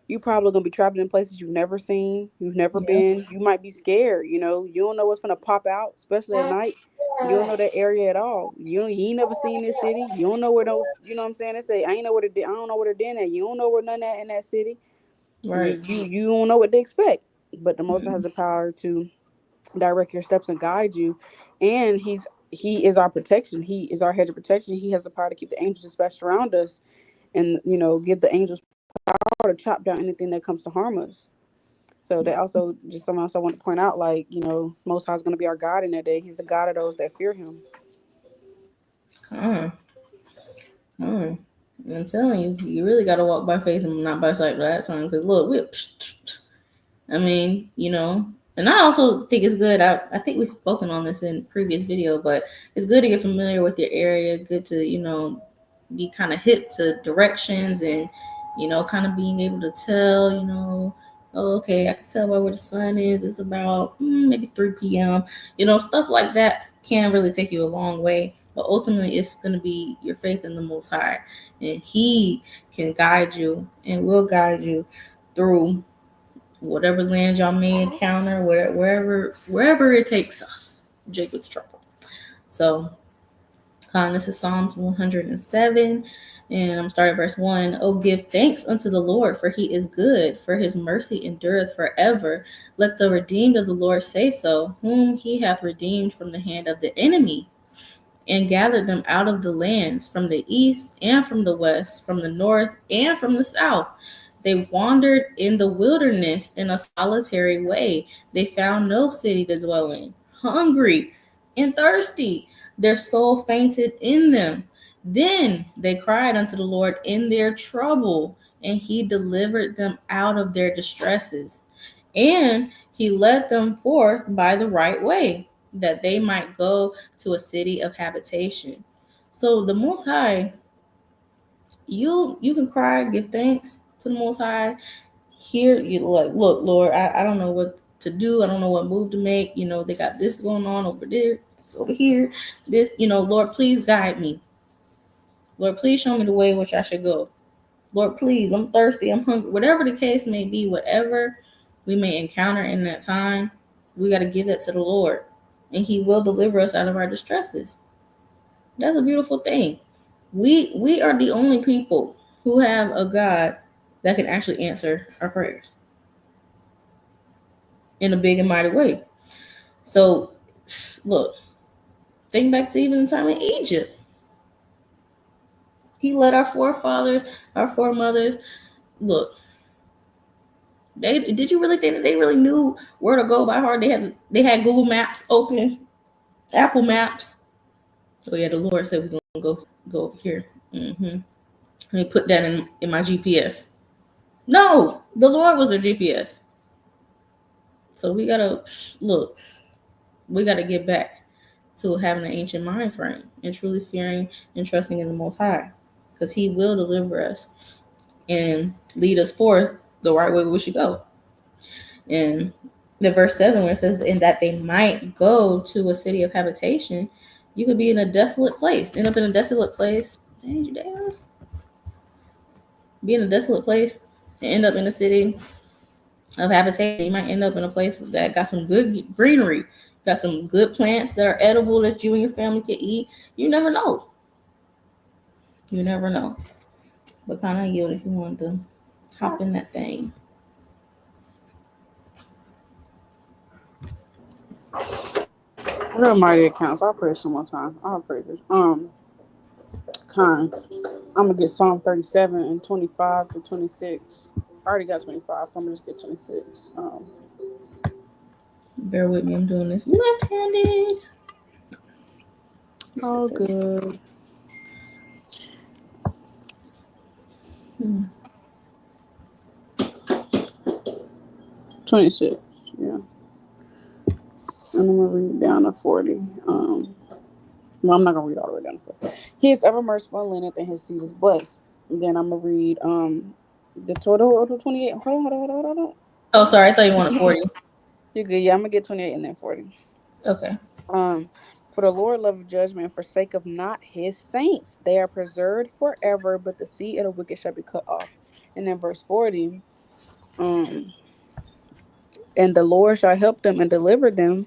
You probably gonna be traveling in places you've never seen, you've never Yeah. been. You might be scared, you know. You don't know what's gonna pop out, especially at night. You don't know that area at all. You ain't never seen this city. You don't know where those. You know what I'm saying? They say I ain't know where I don't know where they're den at. You don't know where none at in that city. Right. You don't know what to expect. But the Most High has Mm. the power to direct your steps and guide you, and he is our protection. He is our hedge of protection. He has the power to keep the angels dispatched around us, and give the angels power to chop down anything that comes to harm us. So that also just something else I want to point out, like, Most High is going to be our God in that day. He's the God of those that fear him. I'm telling you, you really got to walk by faith and not by sight that time. Because look, I mean, and I also think it's good. I think we've spoken on this in previous video, but it's good to get familiar with your area. Good to be kind of hip to directions and kind of being able to tell. Oh, okay, I can tell by where the sun is. It's about maybe 3 p.m. Stuff like that can really take you a long way. But ultimately, it's going to be your faith in the Most High, and He can guide you and will guide you through whatever land y'all may encounter, wherever it takes us. Jacob's trouble. So, this is Psalms 107, and I'm starting verse 1. Oh, give thanks unto the Lord, for he is good, for his mercy endureth forever. Let the redeemed of the Lord say so, whom he hath redeemed from the hand of the enemy, and gathered them out of the lands, from the east and from the west, from the north and from the south. They wandered in the wilderness in a solitary way. They found no city to dwell in. Hungry and thirsty, their soul fainted in them. Then they cried unto the Lord in their trouble, and he delivered them out of their distresses. And he led them forth by the right way, that they might go to a city of habitation. So the Most High, you can cry, give thanks to the Most High. Here, you like, look, Lord, I don't know what to do. I don't know what move to make. They got this going on over there, over here. This, Lord, please guide me. Lord, please show me the way in which I should go. Lord, please, I'm thirsty, I'm hungry. Whatever the case may be, whatever we may encounter in that time, we got to give that to the Lord, and He will deliver us out of our distresses. That's a beautiful thing. We are the only people who have a God that can actually answer our prayers in a big and mighty way. So, look, think back to even the time in Egypt. He led our forefathers, our foremothers. Look, did you really think that they really knew where to go by heart? They had Google Maps open, Apple Maps. Oh yeah, the Lord said we're gonna go over here. Let me put that in my GPS. No, the Lord was their GPS. So we gotta look. We gotta get back to having an ancient mind frame and truly fearing and trusting in the Most High, because He will deliver us and lead us forth the right way we should go. And the verse 7 where it says, and that they might go to a city of habitation, you could be in a desolate place, end up in a desolate place. Damn. Be in a desolate place and end up in a city of habitation. You might end up in a place that got some good greenery, got some good plants that are edible that you and your family can eat. You never know. You never know. But kind of yield if you want to hop in that thing. Real mighty accounts. I'll pray some more time. I'll pray this. Kind. I'm gonna get Psalm 37 and 25 to 26. I already got 25. So I'm gonna just get 26. Bear with me. I'm doing this left-handed. Oh, good. 26. Yeah. And I'm gonna read down to 40. Well, I'm not gonna read all the way down to 40. He is ever merciful and lenient, and his seed is blessed. And then I'm gonna read the total of the 28. Hold on. Oh, sorry. I thought you wanted 40. You're good. Yeah, I'm gonna get 28 and then 40. Okay. Um, for the Lord loveth judgment, and forsake of not his saints. They are preserved forever, but the seed of the wicked shall be cut off. And then verse 40, um, and the Lord shall help them and deliver them.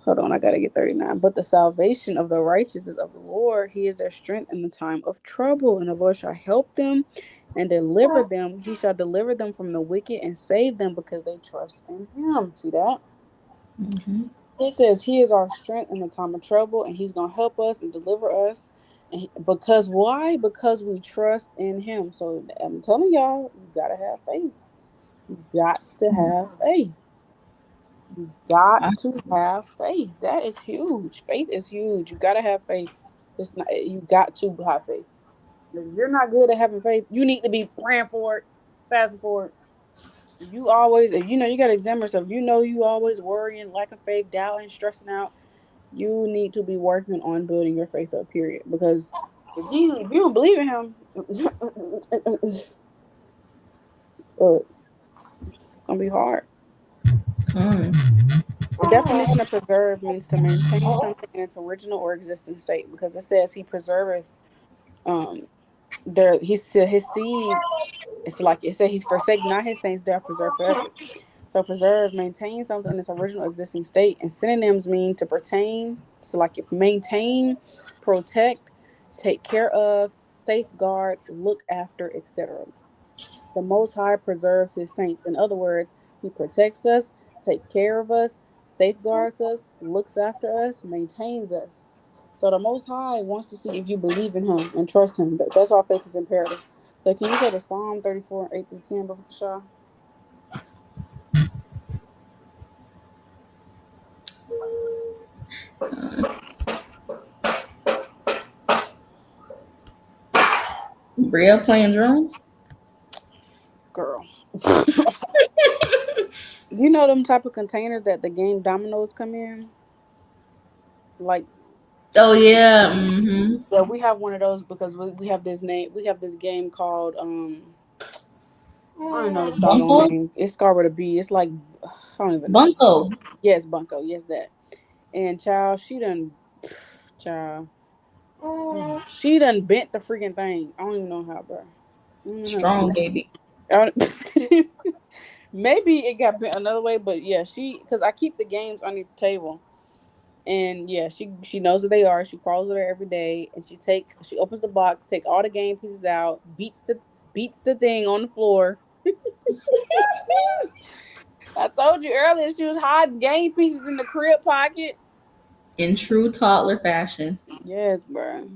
Hold on, I gotta get 39. But the salvation of the righteous is of the Lord. He is their strength in the time of trouble. And the Lord shall help them and deliver them. He shall deliver them from the wicked and save them because they trust in him. See that? Mm-hmm. He says he is our strength in the time of trouble, and he's gonna help us and deliver us. Because why? Because we trust in him. So I'm telling y'all, you gotta have faith. You got to have faith. You got to have faith. That is huge. Faith is huge. You gotta have faith. It's not. You got to have faith. If you're not good at having faith, you need to be praying for it, fasting for it. You always, if you know you gotta examine yourself. You know you always worrying, lacking faith, doubting, stressing out. You need to be working on building your faith up. Period. Because if you don't believe in him, it's gonna be hard. The definition of preserve means to maintain something in its original or existing state, because it says he preserveth. There he said his seed. It's like it said he's forsaken not his saints; they are preserved forever. So preserve, maintain something in its original existing state, and synonyms mean to pertain. So like maintain, protect, take care of, safeguard, look after, etc. The Most High preserves his saints. In other words, he protects us, takes care of us, safeguards us, looks after us, maintains us. So the Most High wants to see if you believe in him and trust him. That's why faith is imperative. So can you go to Psalm 34, 8 through 10, Brother Shaw? Bria playing drums? Girl. You know them type of containers that the game dominoes come in? Like, Oh yeah. Mm-hmm. yeah, we have one of those because we have this name. We have this game called I don't know the doggone Bunko? name. It's started with a B. It's like I don't even know. Bunko. Yes, Bunko. Yes, that. And child, child, she done bent the freaking thing. I don't even know how, bro. I don't know Strong baby. how. Maybe it got bent another way, but yeah, because I keep the games underneath the table. And yeah, she knows what they are. She crawls there every day, and she opens the box, take all the game pieces out, beats the thing on the floor. I told you earlier she was hiding game pieces in the crib pocket. In true toddler fashion. Yes, bro.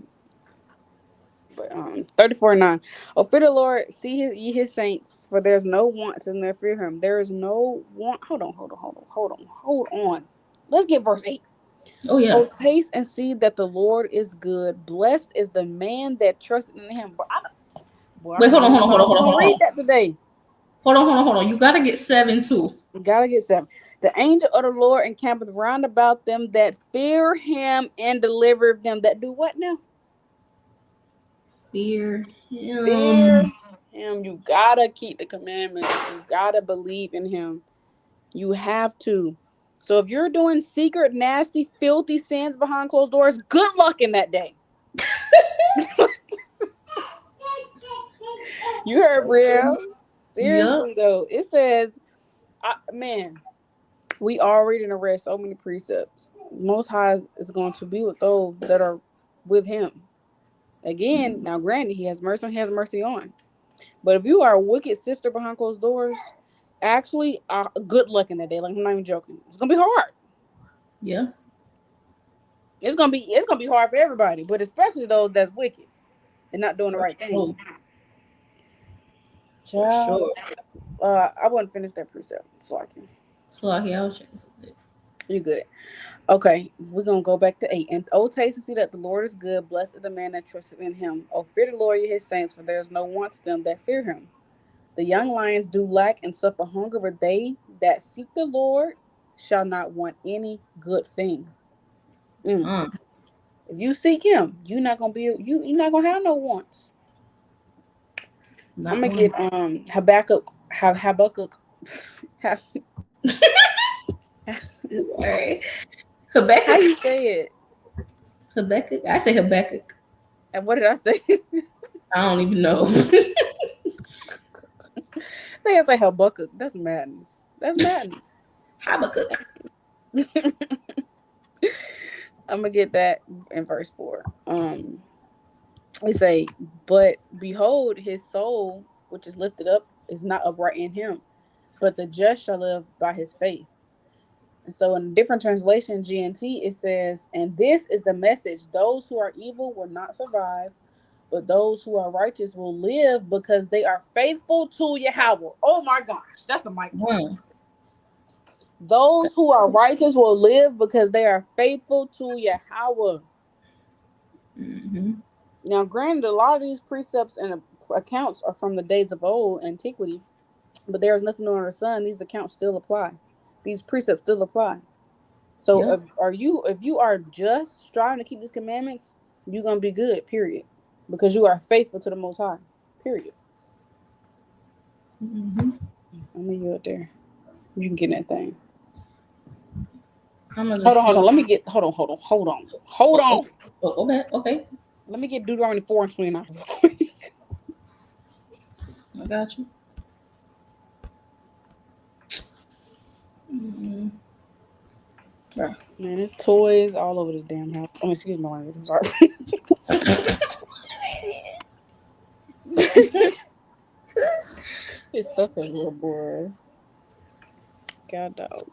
But 34:9. Oh, fear the Lord, see his saints, for there's no want in their fear him. There is no want. Hold on. Let's get verse 8. Oh yeah. Oh, taste and see that the Lord is good. Blessed is the man that trusted in him. But I Wait, don't hold on, know hold on, if hold on, I'm hold on, gonna hold read on. that today. Hold on. You gotta get 7 too. Gotta get 7. The angel of the Lord encampeth round about them that fear him and deliver them. That do what now? Fear Fear him. him. You gotta keep the commandments. You gotta believe in him. You have to. So if you're doing secret, nasty, filthy sins behind closed doors, good luck in that day. You heard, Brielle. Yep. Seriously though, it says, man, we already done read so many precepts. Most High is going to be with those that are with Him. Again, now granted, He has mercy on, He has mercy on. But if you are a wicked sister behind closed doors, actually, good luck in that day. Like I'm not even joking. It's gonna be hard. Yeah. It's gonna be hard for everybody, but especially those that's wicked and not doing the For right thing. sure. For Child, sure. I wouldn't finish that precept. It's like So like, yeah, I was checking something. you good. Okay, we're gonna go back to 8. And oh, taste and see that the Lord is good. Blessed is the man that trusted in him. Oh, fear the Lord, ye his saints, for there is no want to them that fear him. The young lions do lack and suffer hunger, but they that seek the Lord shall not want any good thing. Mm. Uh, If you seek him, you're not gonna have no wants. I'm not gonna get one. Habakkuk have Sorry. How Habakkuk. you say it? Habakkuk. I say Habakkuk. And what did I say? I don't even know. I think I say Habakkuk. That's madness. That's madness. Habakkuk. I'm gonna get that in verse 4. They say, but behold, his soul, which is lifted up, is not upright in him, but the just shall live by his faith. And so, in a different translation, GNT, it says, and this is the message: those who are evil will not survive, but those who are righteous will live because they are faithful to Yahweh. Oh my gosh, that's a mic drop. Those who are righteous will live because they are faithful to Yahweh. Mm-hmm. Now, granted, a lot of these precepts and accounts are from the days of old antiquity, but there is nothing new under the sun. These accounts still apply. These precepts still apply. So, Yep. if you are just striving to keep these commandments, you're gonna be good. Period. Because you are faithful to the Most High. Period. Mm-hmm. I'm gonna yield there. You can get that thing. I'm gonna Hold just on, hold on. Let me get. Hold on. oh, okay, okay. Let me get Deuteronomy 4:29 real quick. I got you. Mm-hmm. Right. Man, there's toys all over this damn house. Oh, excuse my language. I'm sorry. It's stuff everywhere, boy. God dog.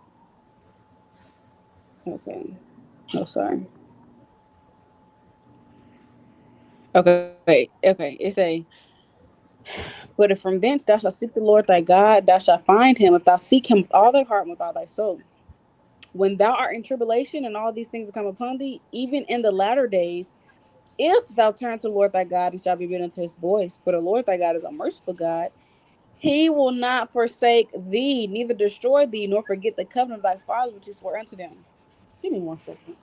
Okay. Oh, sorry. Okay. It's a. But if from thence thou shalt seek the Lord thy God, thou shalt find him if thou seek him with all thy heart and with all thy soul. When thou art in tribulation and all these things come upon thee, even in the latter days, if thou turn to the Lord thy God and shalt be obedient to his voice, for the Lord thy God is a merciful God, he will not forsake thee, neither destroy thee, nor forget the covenant of thy fathers which he swore unto them. Give me 1 second.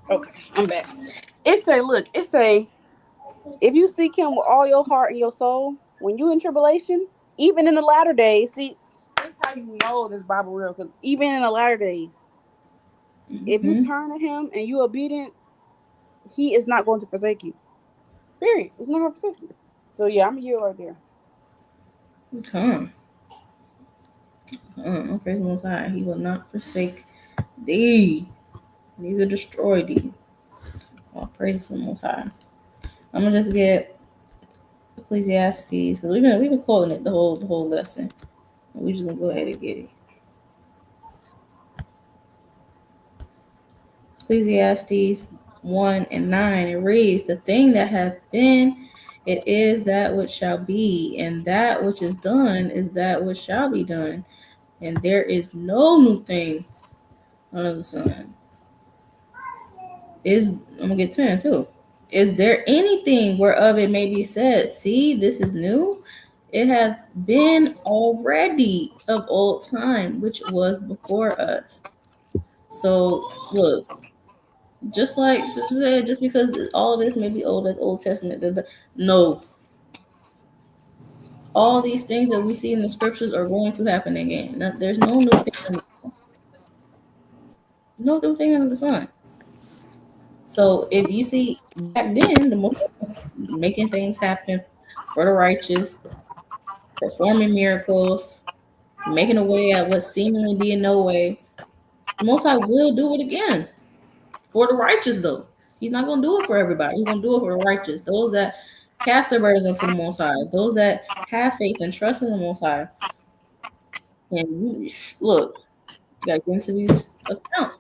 Okay, I'm back. It say, if you seek him with all your heart and your soul, when you in tribulation, even in the latter days, see, that's how you know this Bible real, because even in the latter days, if you Mm-hmm. turn to him and you obedient, he is not going to forsake you. Period. It's not going to forsake you. So yeah, I'm a year right there. Come. Praise the Most High. He will not forsake thee, neither destroy thee. All praise the Most High. I'm gonna just get Ecclesiastes because we've been quoting it the whole lesson. We're just gonna go ahead and get it. Ecclesiastes 1:9. It reads, "The thing that hath been, it is that which shall be, and that which is done is that which shall be done, and there is no new thing under the sun." I'm gonna get 10 too. Is there anything whereof it may be said, see, this is new? It hath been already of old time, which was before us. So look, just like sister said, just because all of this may be old as Old Testament, no, all these things that we see in the scriptures are going to happen again. There's no new thing under the sun. So if you see back then, the most making things happen for the righteous, performing miracles, making a way at what seemingly be no way, the Most High will do it again for the righteous, though. He's not going to do it for everybody. He's going to do it for the righteous, those that cast their burdens unto the Most High, those that have faith and trust in the Most High. And look, you got to get into these accounts.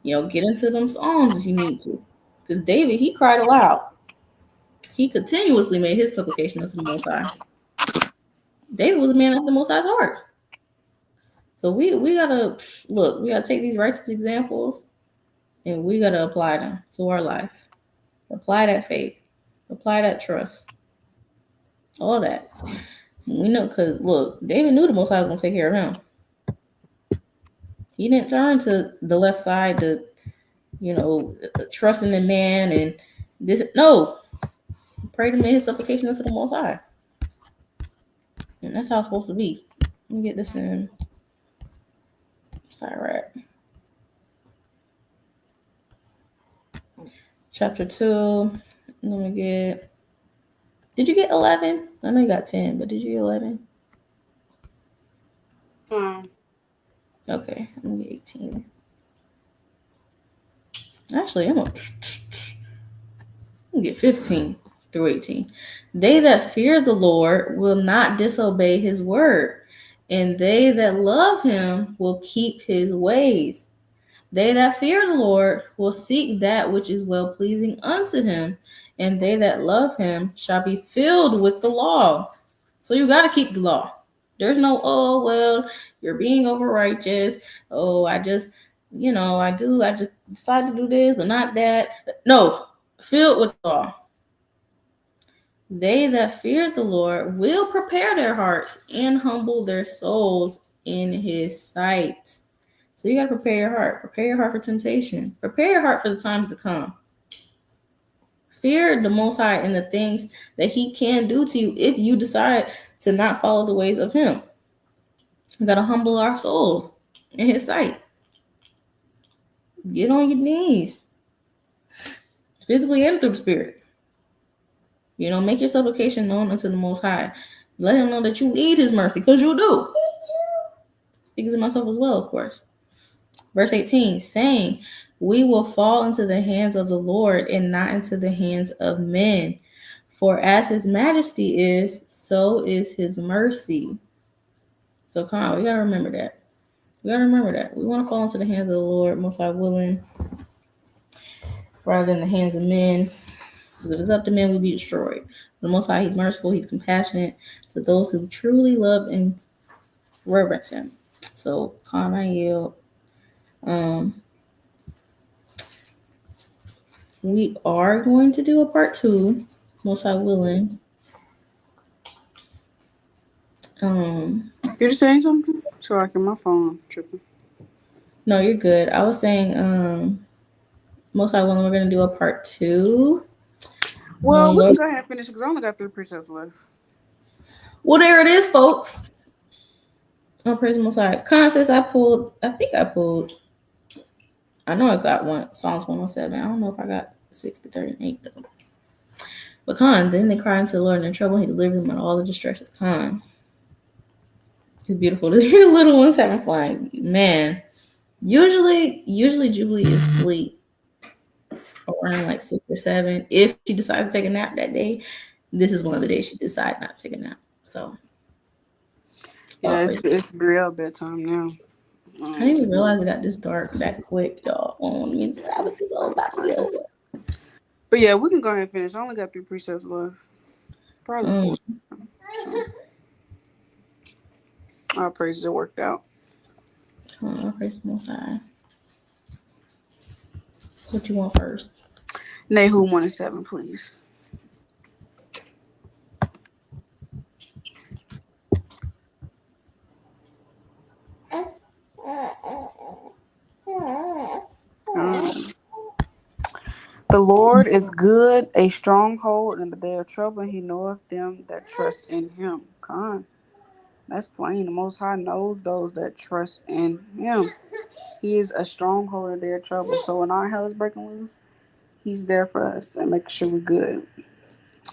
Get into them Psalms if you need to. Because David, he cried aloud. He continuously made his supplication unto the Most High. David was a man after the Most High's heart. So we gotta look. We gotta take these righteous examples and we gotta apply them to our life. Apply that faith. Apply that trust. All that. We know because look, David knew the Most High was gonna take care of him. He didn't turn to the left side to trusting in man and this. No, Pray to make his supplication unto the Most High. And that's how it's supposed to be. Let me get this in Sirach. Chapter 2. Let me get. Did you get 11? I know you got 10, but did you get 11? Okay, I'm gonna get 18. Actually, I'm gonna get 15 through 18. They that fear the Lord will not disobey his word, and they that love him will keep his ways. They that fear the Lord will seek that which is well pleasing unto him, and they that love him shall be filled with the law. So you got to keep the law. There's no, oh, well, you're being over righteous. Oh, I just decide to do this, but not that. No, filled with law. They that fear the Lord will prepare their hearts and humble their souls in his sight. So you got to prepare your heart. Prepare your heart for temptation. Prepare your heart for the times to come. Fear the Most High and the things that he can do to you if you decide to not follow the ways of him. We got to humble our souls in his sight. Get on your knees, physically and through the spirit. Make your supplication known unto the Most High. Let him know that you need his mercy, because you do. Speaking to myself as well, of course. Verse 18, saying, we will fall into the hands of the Lord and not into the hands of men. For as his majesty is, so is his mercy. So come on, we got to remember that. We want to fall into the hands of the Lord, Most High willing, rather than the hands of men. Because if it's up to men, we'll be destroyed. The Most High, he's merciful, he's compassionate to those who truly love and reverence him. So, calm, I yield. We are going to do a part 2, Most High willing. You're saying something? So I can my phone tripping. No, you're good. I was saying, Most High willing, we're going to do a part 2. Well, we can go ahead and finish because I only got 3 precepts left. Well, there it is, folks. Oh, praise the Most High. Constance, I know I got one, Psalms 107. I don't know if I got 60, 38 though. But then they cried unto the Lord, and in trouble he delivered them, and all the distresses. It's beautiful to hear the little ones having fun. Man, usually Jubilee is asleep around like 6 or 7. If she decides to take a nap that day, this is one of the days she decides not to take a nap. So yeah, it's real bedtime now. I didn't even realize it got this dark that quick, y'all. Sabbath is all about to be over. But yeah, we can go ahead and finish. I only got 3 precepts left. Probably 4. Our praises it worked out. Praise the Most High. What you want first? Nahum 1:7, please. The Lord is good, a stronghold in the day of trouble, and he knoweth them that trust in him. That's plain. The Most High knows those that trust in him. He is a stronghold in their trouble. So when our hell is breaking loose, he's there for us and making sure we're good.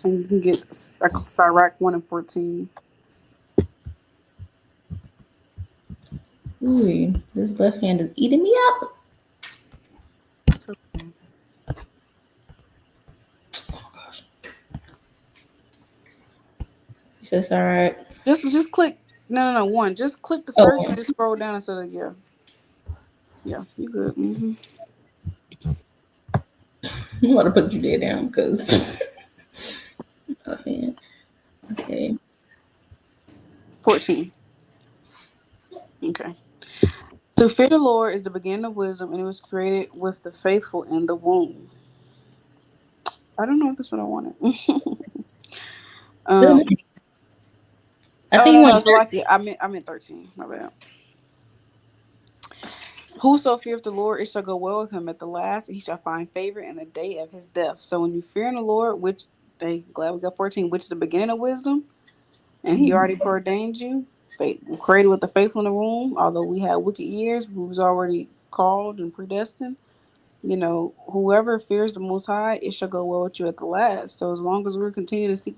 And you can get Sirach 1:14. Ooh, this left hand is eating me up. Okay. Oh gosh. He says, all right. Just click. No, 1. Just click the search and just scroll down instead of Yeah, you good. Mm-hmm. I'm going to put you there down because okay. 14. Okay. To fear the Lord is the beginning of wisdom, and it was created with the faithful in the womb. I don't know if that's what I wanted. I think you want I meant 13. My bad. Whoso feareth the Lord, it shall go well with him at the last, and he shall find favor in the day of his death. So when you fear in the Lord, which They glad we got 14, which is the beginning of wisdom, and he already preordained you. Created with the faithful in the womb. Although we had wicked years, we was already called and predestined. Whoever fears the Most High, it shall go well with you at the last. So as long as we continue to seek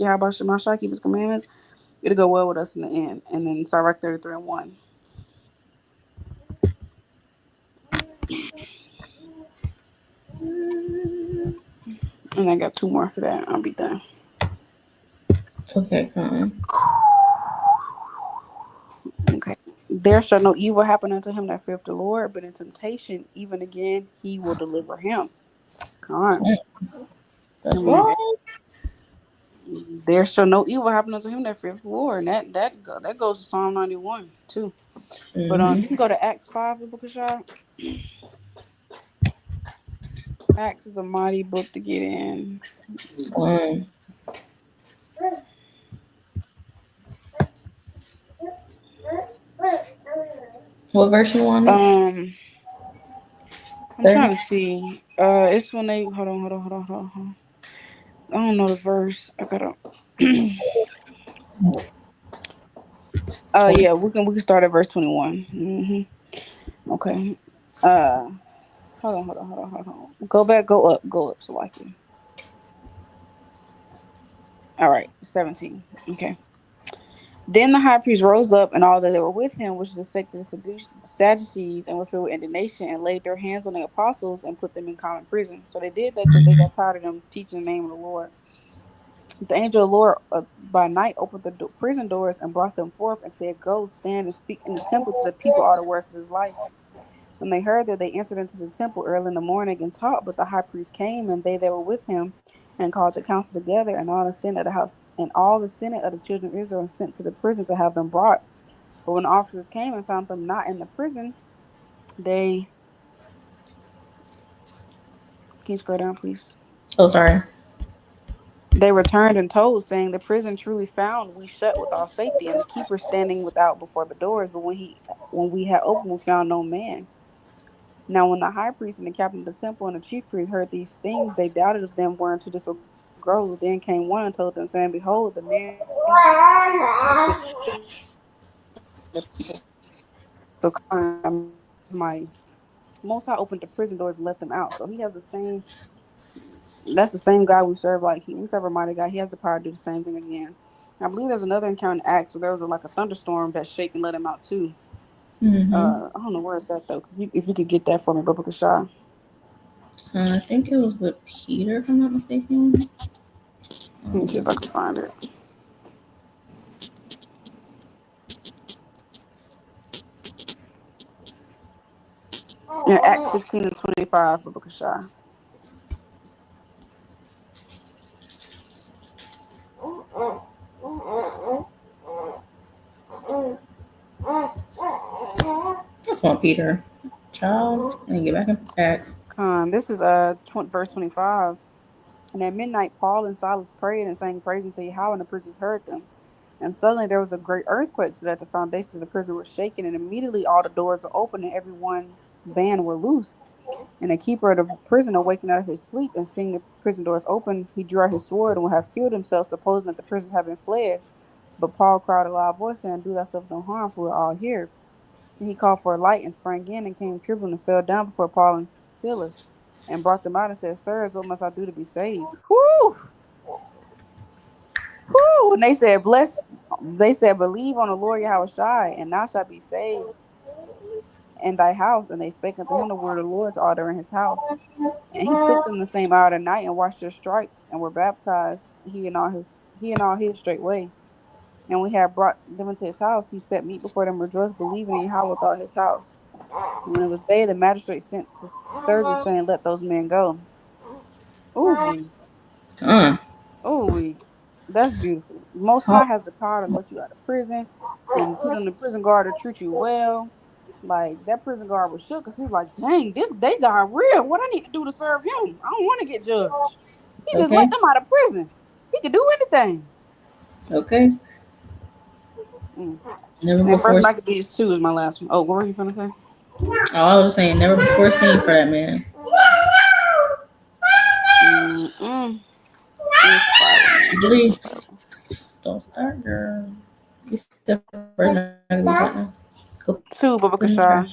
Yahweh Shemashah, keep His commandments, it'll go well with us in the end. And then Sirach 33:1. And I got two more after that. I'll be done. Okay, come Okay. There shall no evil happen unto him that feareth the Lord, but in temptation, even again, He will deliver him. Come on. on. That's And when right. there shall no evil happen unto him that feareth the Lord, and that goes to Psalm 91 too. But Mm-hmm. you can go to Acts 5, the book of Shah. Acts is a mighty book to get in. One. What verse you want? I'm 30? trying to see. It's when they hold on. I don't know the verse. I gotta. Yeah, we can start at verse 21. Okay. Uh, hold on. Go back, go up, Salaki. All right, 17. Okay. Then the high priest rose up, and all that were with him, which is the sect of the Sadducees, and were filled with indignation, and laid their hands on the apostles and put them in common prison. So they did that because they got tired of them teaching the name of the Lord. The angel of the Lord by night opened the prison doors and brought them forth and said, "Go, stand and speak in the temple to the people all the words of his life." When they heard that, they entered into the temple early in the morning and taught. But the high priest came, and they that were with him, and called the council together, and all the senate of the house, and all the senate of the children of Israel, and sent to the prison to have them brought. But when the officers came and found them not in the prison, they can you scroll down, please? Oh, sorry. They returned and told, saying, "The prison truly found we shut with all safety, and the keeper standing without before the doors. But when we had opened, we found no man." Now, when the high priest and the captain of the temple and the chief priest heard these things, they doubted if them were into this grove. Then came one and told them, saying, "Behold, the men so my Most High opened the prison doors and let them out." So he has the same. That's the same God we serve. Like we serve a mighty God. He has the power to do the same thing again. I believe there's another encounter in Acts where there was like a thunderstorm that shake and let him out too. Mm-hmm. I don't know where it's at though. If you could get that for me, Bubba Kashah. I think it was with Peter, if I'm not mistaken. Let me see if I can find it. Yeah, Acts 16:25, Bubba Kashah. That's one Peter. Child. And get back in Acts. This is verse 25. And at midnight, Paul and Silas prayed and sang praise unto Yahweh, and the prisoners heard them. And suddenly there was a great earthquake, so that the foundations of the prison were shaken, and immediately all the doors were opened, and every one band were loose. And the keeper of the prison, awakened out of his sleep, and seeing the prison doors open, he drew out his sword and would have killed himself, supposing that the prisoners had been fled. But Paul cried a loud voice, saying, "Do thyself no harm, for we are all here." And he called for a light and sprang in and came trembling and fell down before Paul and Silas and brought them out and said, "Sirs, what must I do to be saved?" Whoo! Whoo! And they said, "Believe on the Lord Yahweh Shai, and thou shalt be saved in thy house." And they spake unto him the word of the Lord to all that in his house. And he took them the same hour of the night and washed their stripes and were baptized, he and all his straightway. And when he had brought them into his house, he set meat before them, rejoiced, believing in Yahweh with all his house. And when it was day, the magistrate sent the surgeon, saying, "Let those men go." Ooh, Uh, ooh, that's beautiful. Most High has the power to let you out of prison and put on the prison guard to treat you well. Like that prison guard was shook because he was like, "Dang, this they got real. What I need to do to serve him? I don't want to get judged. He just let okay. them out of prison. He could do anything." Okay. Mm. Never And before. First Maccabees 2 is my last one. Oh, what were you gonna say? Oh, I was just saying, never before seen for that man. Mm-mm. Julie, don't start, girl. You said first magazine right now. Go put in the Two, trash. Baba Kasha.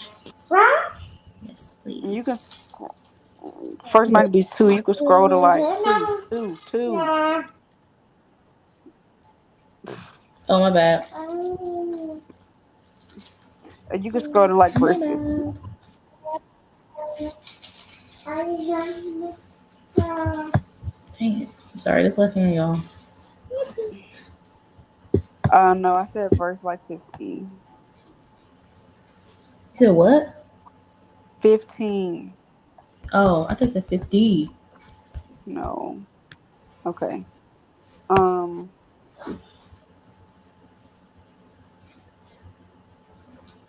Yes, And you can please. first might be two. You can scroll to like two. Oh, my bad. And you can scroll to like My verse bad. 15. Dang it. I'm sorry, this left hand, y'all. No, I said verse like 15. You said what? 15. Oh, I think it said 50. No. Okay. Um.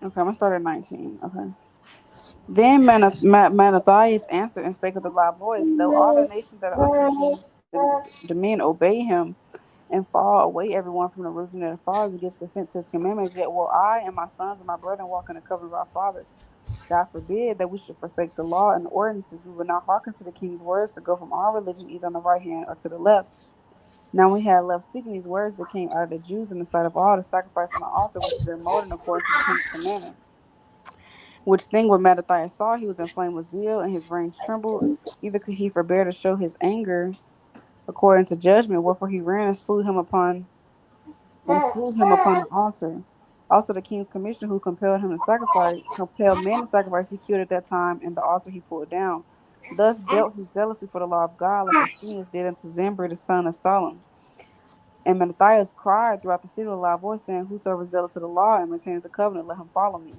Okay, I'm gonna start at 19. Okay. Then Mattathias answered and spake with a loud voice, though all the nations that are under the king's dominion obey him and fall away everyone from the religion of their fathers and give consent to his commandments, yet will I and my sons and my brethren walk in the covenant of our fathers. God forbid that we should forsake the law and the ordinances. We will not hearken to the king's words to go from our religion either on the right hand or to the left. Now we had left speaking these words that came out of the Jews in the sight of all to sacrifice on the altar, which is their mode and according to the king's commandment. Which thing when Mattathias saw, he was inflamed with zeal, and his reins trembled. Neither could he forbear to show his anger according to judgment, wherefore he ran and slew him upon the altar. Also the king's commissioner who compelled men to sacrifice, he killed at that time, and the altar he pulled down. Thus dealt he zealously for the law of God, like as Phinehas did unto Zimri the son of Solomon. And Mattathias cried throughout the city with a loud voice, saying, whosoever is zealous of the law and maintaineth the covenant, let him follow me.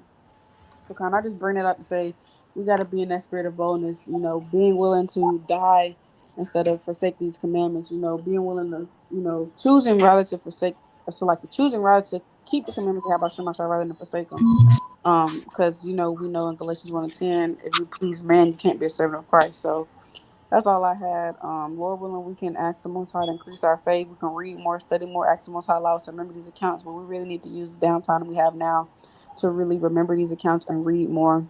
So kind of I just bring it up to say we got to be in that spirit of boldness, being willing to die instead of forsake these commandments, being willing to, choosing rather to forsake, so like choosing rather to keep the commandments of Yahweh Shemashah rather than forsake them. Because, we know in Galatians 1:10, if you please man, you can't be a servant of Christ. So that's all I had. Lord willing, we can ask the Most High to increase our faith. We can read more, study more, ask the Most High allow us to remember these accounts. But we really need to use the downtime we have now to really remember these accounts and read more,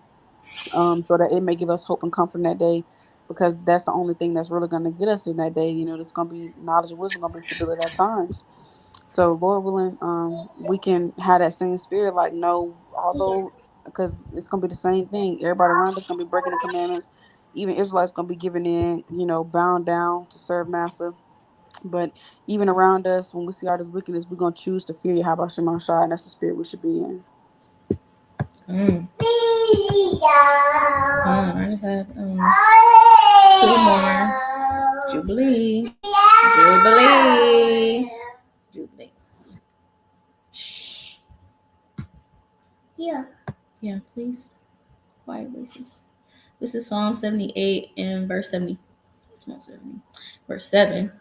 so that it may give us hope and comfort in that day. Because that's the only thing that's really going to get us in that day. There's going to be knowledge and wisdom, going to be stability at times. So Lord willing, we can have that same spirit. Like no, although because it's going to be the same thing. Everybody around us going to be breaking the commandments. Even Israelites going to be giving in, bound down to serve Master. But even around us, when we see all this wickedness, we're going to choose to fear Yahweh Shema Shai, and that's the spirit we should be in. I just had 2 more. Jubilee. Shh. Yeah, please. Quiet voices. This is Psalm 78 and verse 70. It's not 70. Verse 7.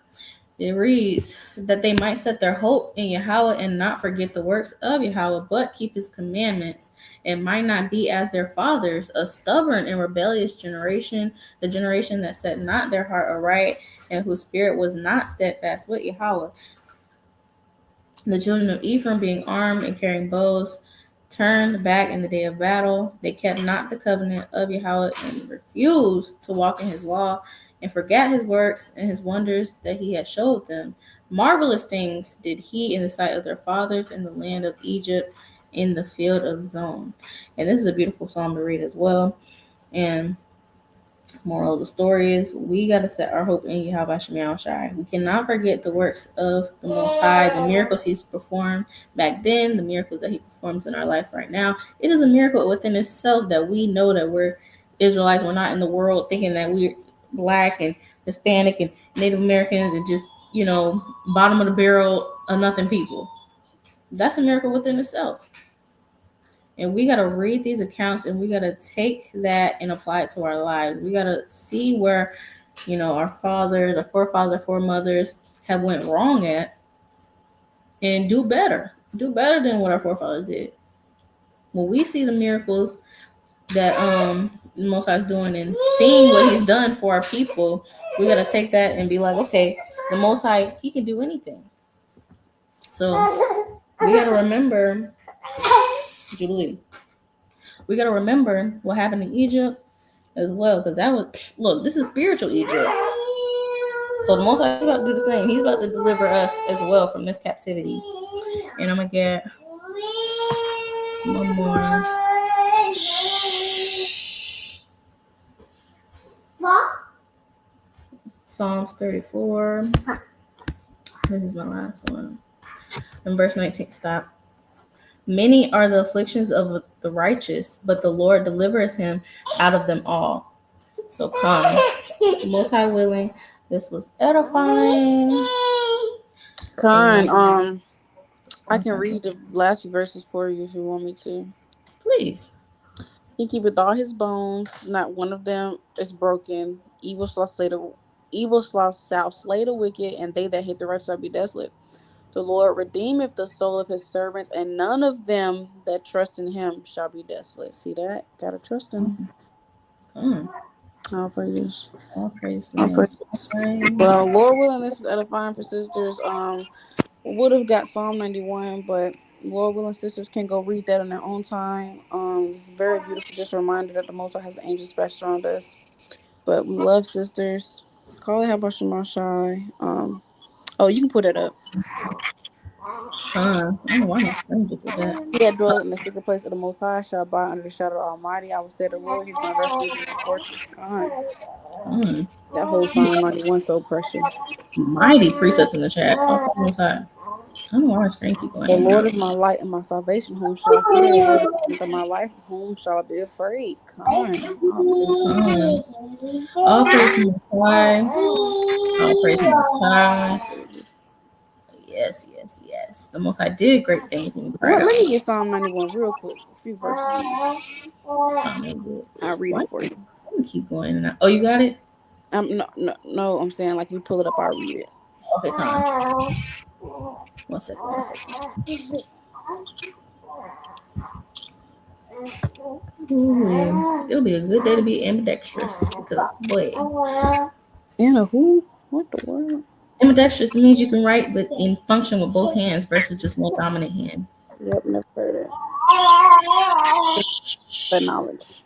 It reads that they might set their hope in Yahweh and not forget the works of Yahweh, but keep his commandments, and might not be as their fathers, a stubborn and rebellious generation, the generation that set not their heart aright, and whose spirit was not steadfast with Yahweh. The children of Ephraim, being armed and carrying bows, turned back in the day of battle. They kept not the covenant of Yahweh and refused to walk in his law and forgot his works and his wonders that he had showed them. Marvelous things did he in the sight of their fathers in the land of Egypt in the field of Zon. And this is a beautiful psalm to read as well. And moral of the story is we got to set our hope in Yahweh Shema Shai. We cannot forget the works of the Most High, the miracles he's performed back then, the miracles that he performs in our life right now. It is a miracle within itself that we know that we're Israelites. We're not in the world thinking that we're Black and Hispanic and Native Americans and just, bottom of the barrel of nothing people. That's a miracle within itself. And we got to read these accounts and we got to take that and apply it to our lives. We got to see where, our fathers, our forefathers, our foremothers have went wrong at and do better. Do better than what our forefathers did. When we see the miracles that the Most High is doing and seeing what he's done for our people, we got to take that and be like, okay, the Most High, he can do anything. So we got to remember, Jubilee. We got to remember what happened in Egypt as well, because that was, look, this is spiritual Egypt. So the Most High is about to do the same. He's about to deliver us as well from this captivity. And I'm gonna get one more. Psalms 34. This is my last one. In verse 19, stop. Many are the afflictions of the righteous, but the Lord delivereth him out of them all. So come. Most High willing, this was edifying. Con, I can read the last few verses for you if you want me to. Please. He keepeth all his bones, not one of them is broken. Evil shall slay the wicked, and they that hate the righteous shall be desolate. The Lord redeemeth the soul of his servants, and none of them that trust in him shall be desolate. See that? Gotta trust him. All praises. All praise the All Most praises. High. Well, Lord willing, this is edifying for sisters. Would have got Psalm 91, but Lord willing, sisters can go read that on their own time. It's very beautiful. Just a reminder that the Most High has the angels dispatched around us. But we love sisters. Call it Habashim Mashai. Oh, you can put it up. I don't know why my screen just did that. He that dwelleth in the secret place of the Most High shall abide under the shadow of the Almighty. I will say the Lord, He's my refuge and my fortress. That whole Psalm 91 so precious. Mighty precepts in the chat. All praise the Most High. I don't know why my screen keep going The in and Lord out. is my light and my salvation. Whom shall I fear? The Lord is the strength of my life. Whom shall I be afraid? All praise the Most High. All praise the Most High. Yes, yes, yes. The Most High did great things and Let proud. me get Psalm 91 real quick. A few verses. I'll read it for you. Let me keep going in and out. Oh, you got it? No, I'm saying like you pull it up, I'll read it. Okay, come on. 1 second. Ooh, it'll be a good day to be ambidextrous because, boy. Anna, who? What the word? Ambidextrous means you can write with and function with both hands versus just one dominant hand. Yep, never heard it. That knowledge.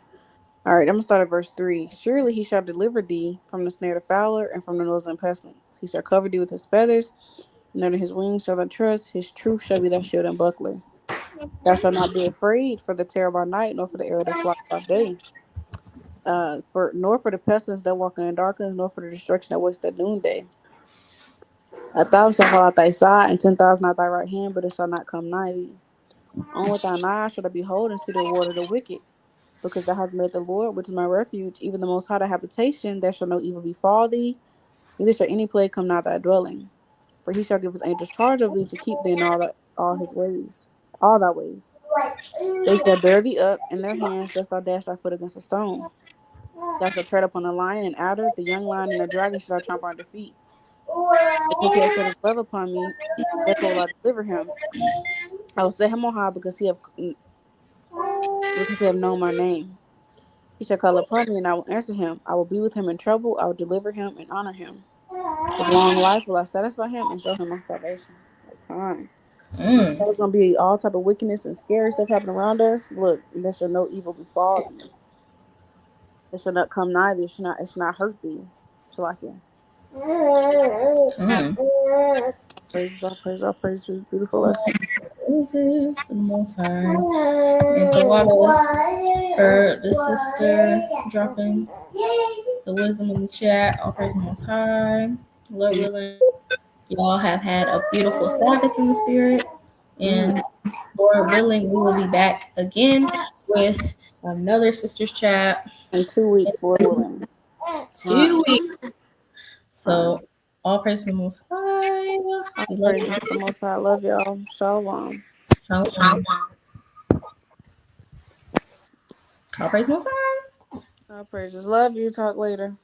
All right, I'm gonna start at verse 3. Surely he shall deliver thee from the snare of the fowler and from the noisome pestilence. He shall cover thee with his feathers, and under his wings shall thou trust. His truth shall be thy shield and buckler. Thou shalt not be afraid for the terror by night, nor for the arrow that flies by day. Nor for the pestilence that walk in the darkness, nor for the destruction that wastes at noonday. 1,000 shall fall at thy side, and 10,000 at thy right hand, but it shall not come nigh thee. Only with thine eyes shall thou behold and see the reward of the wicked. Because thou hast made the Lord, which is my refuge, even the Most High thy habitation, there shall no evil befall thee, neither shall any plague come nigh thy dwelling. For he shall give his angels charge of thee to keep thee in all thy ways. They shall bear thee up in their hands, lest thou dash thy foot against a stone. Thou shalt tread upon the lion and adder, the young lion and the dragon shall thou trample under feet. Because he has set his love upon me, therefore will I deliver him. I will set him on high because he have known my name. He shall call upon me, and I will answer him. I will be with him in trouble. I will deliver him and honor him. With long life will I satisfy him and show him my salvation. There's gonna be all type of wickedness and scary stuff happening around us. Look, there shall no evil befall thee. It shall not come nigh thee. It shall not hurt thee. Shalakia. All praise for this beautiful lesson. Praises the Most High. And Kawada heard the sister dropping the wisdom in the chat. All praise the Most High. Lord willing, y'all have had a beautiful Sabbath in the spirit. And Lord willing, we will be back again with another sister's chat. In 2 weeks, Lord willing. 2 weeks. So, all praise to the Most High. All praise to the Most High. I love y'all. Shalom. Shalom. All praise the Most High. All praises. Love you. Talk later.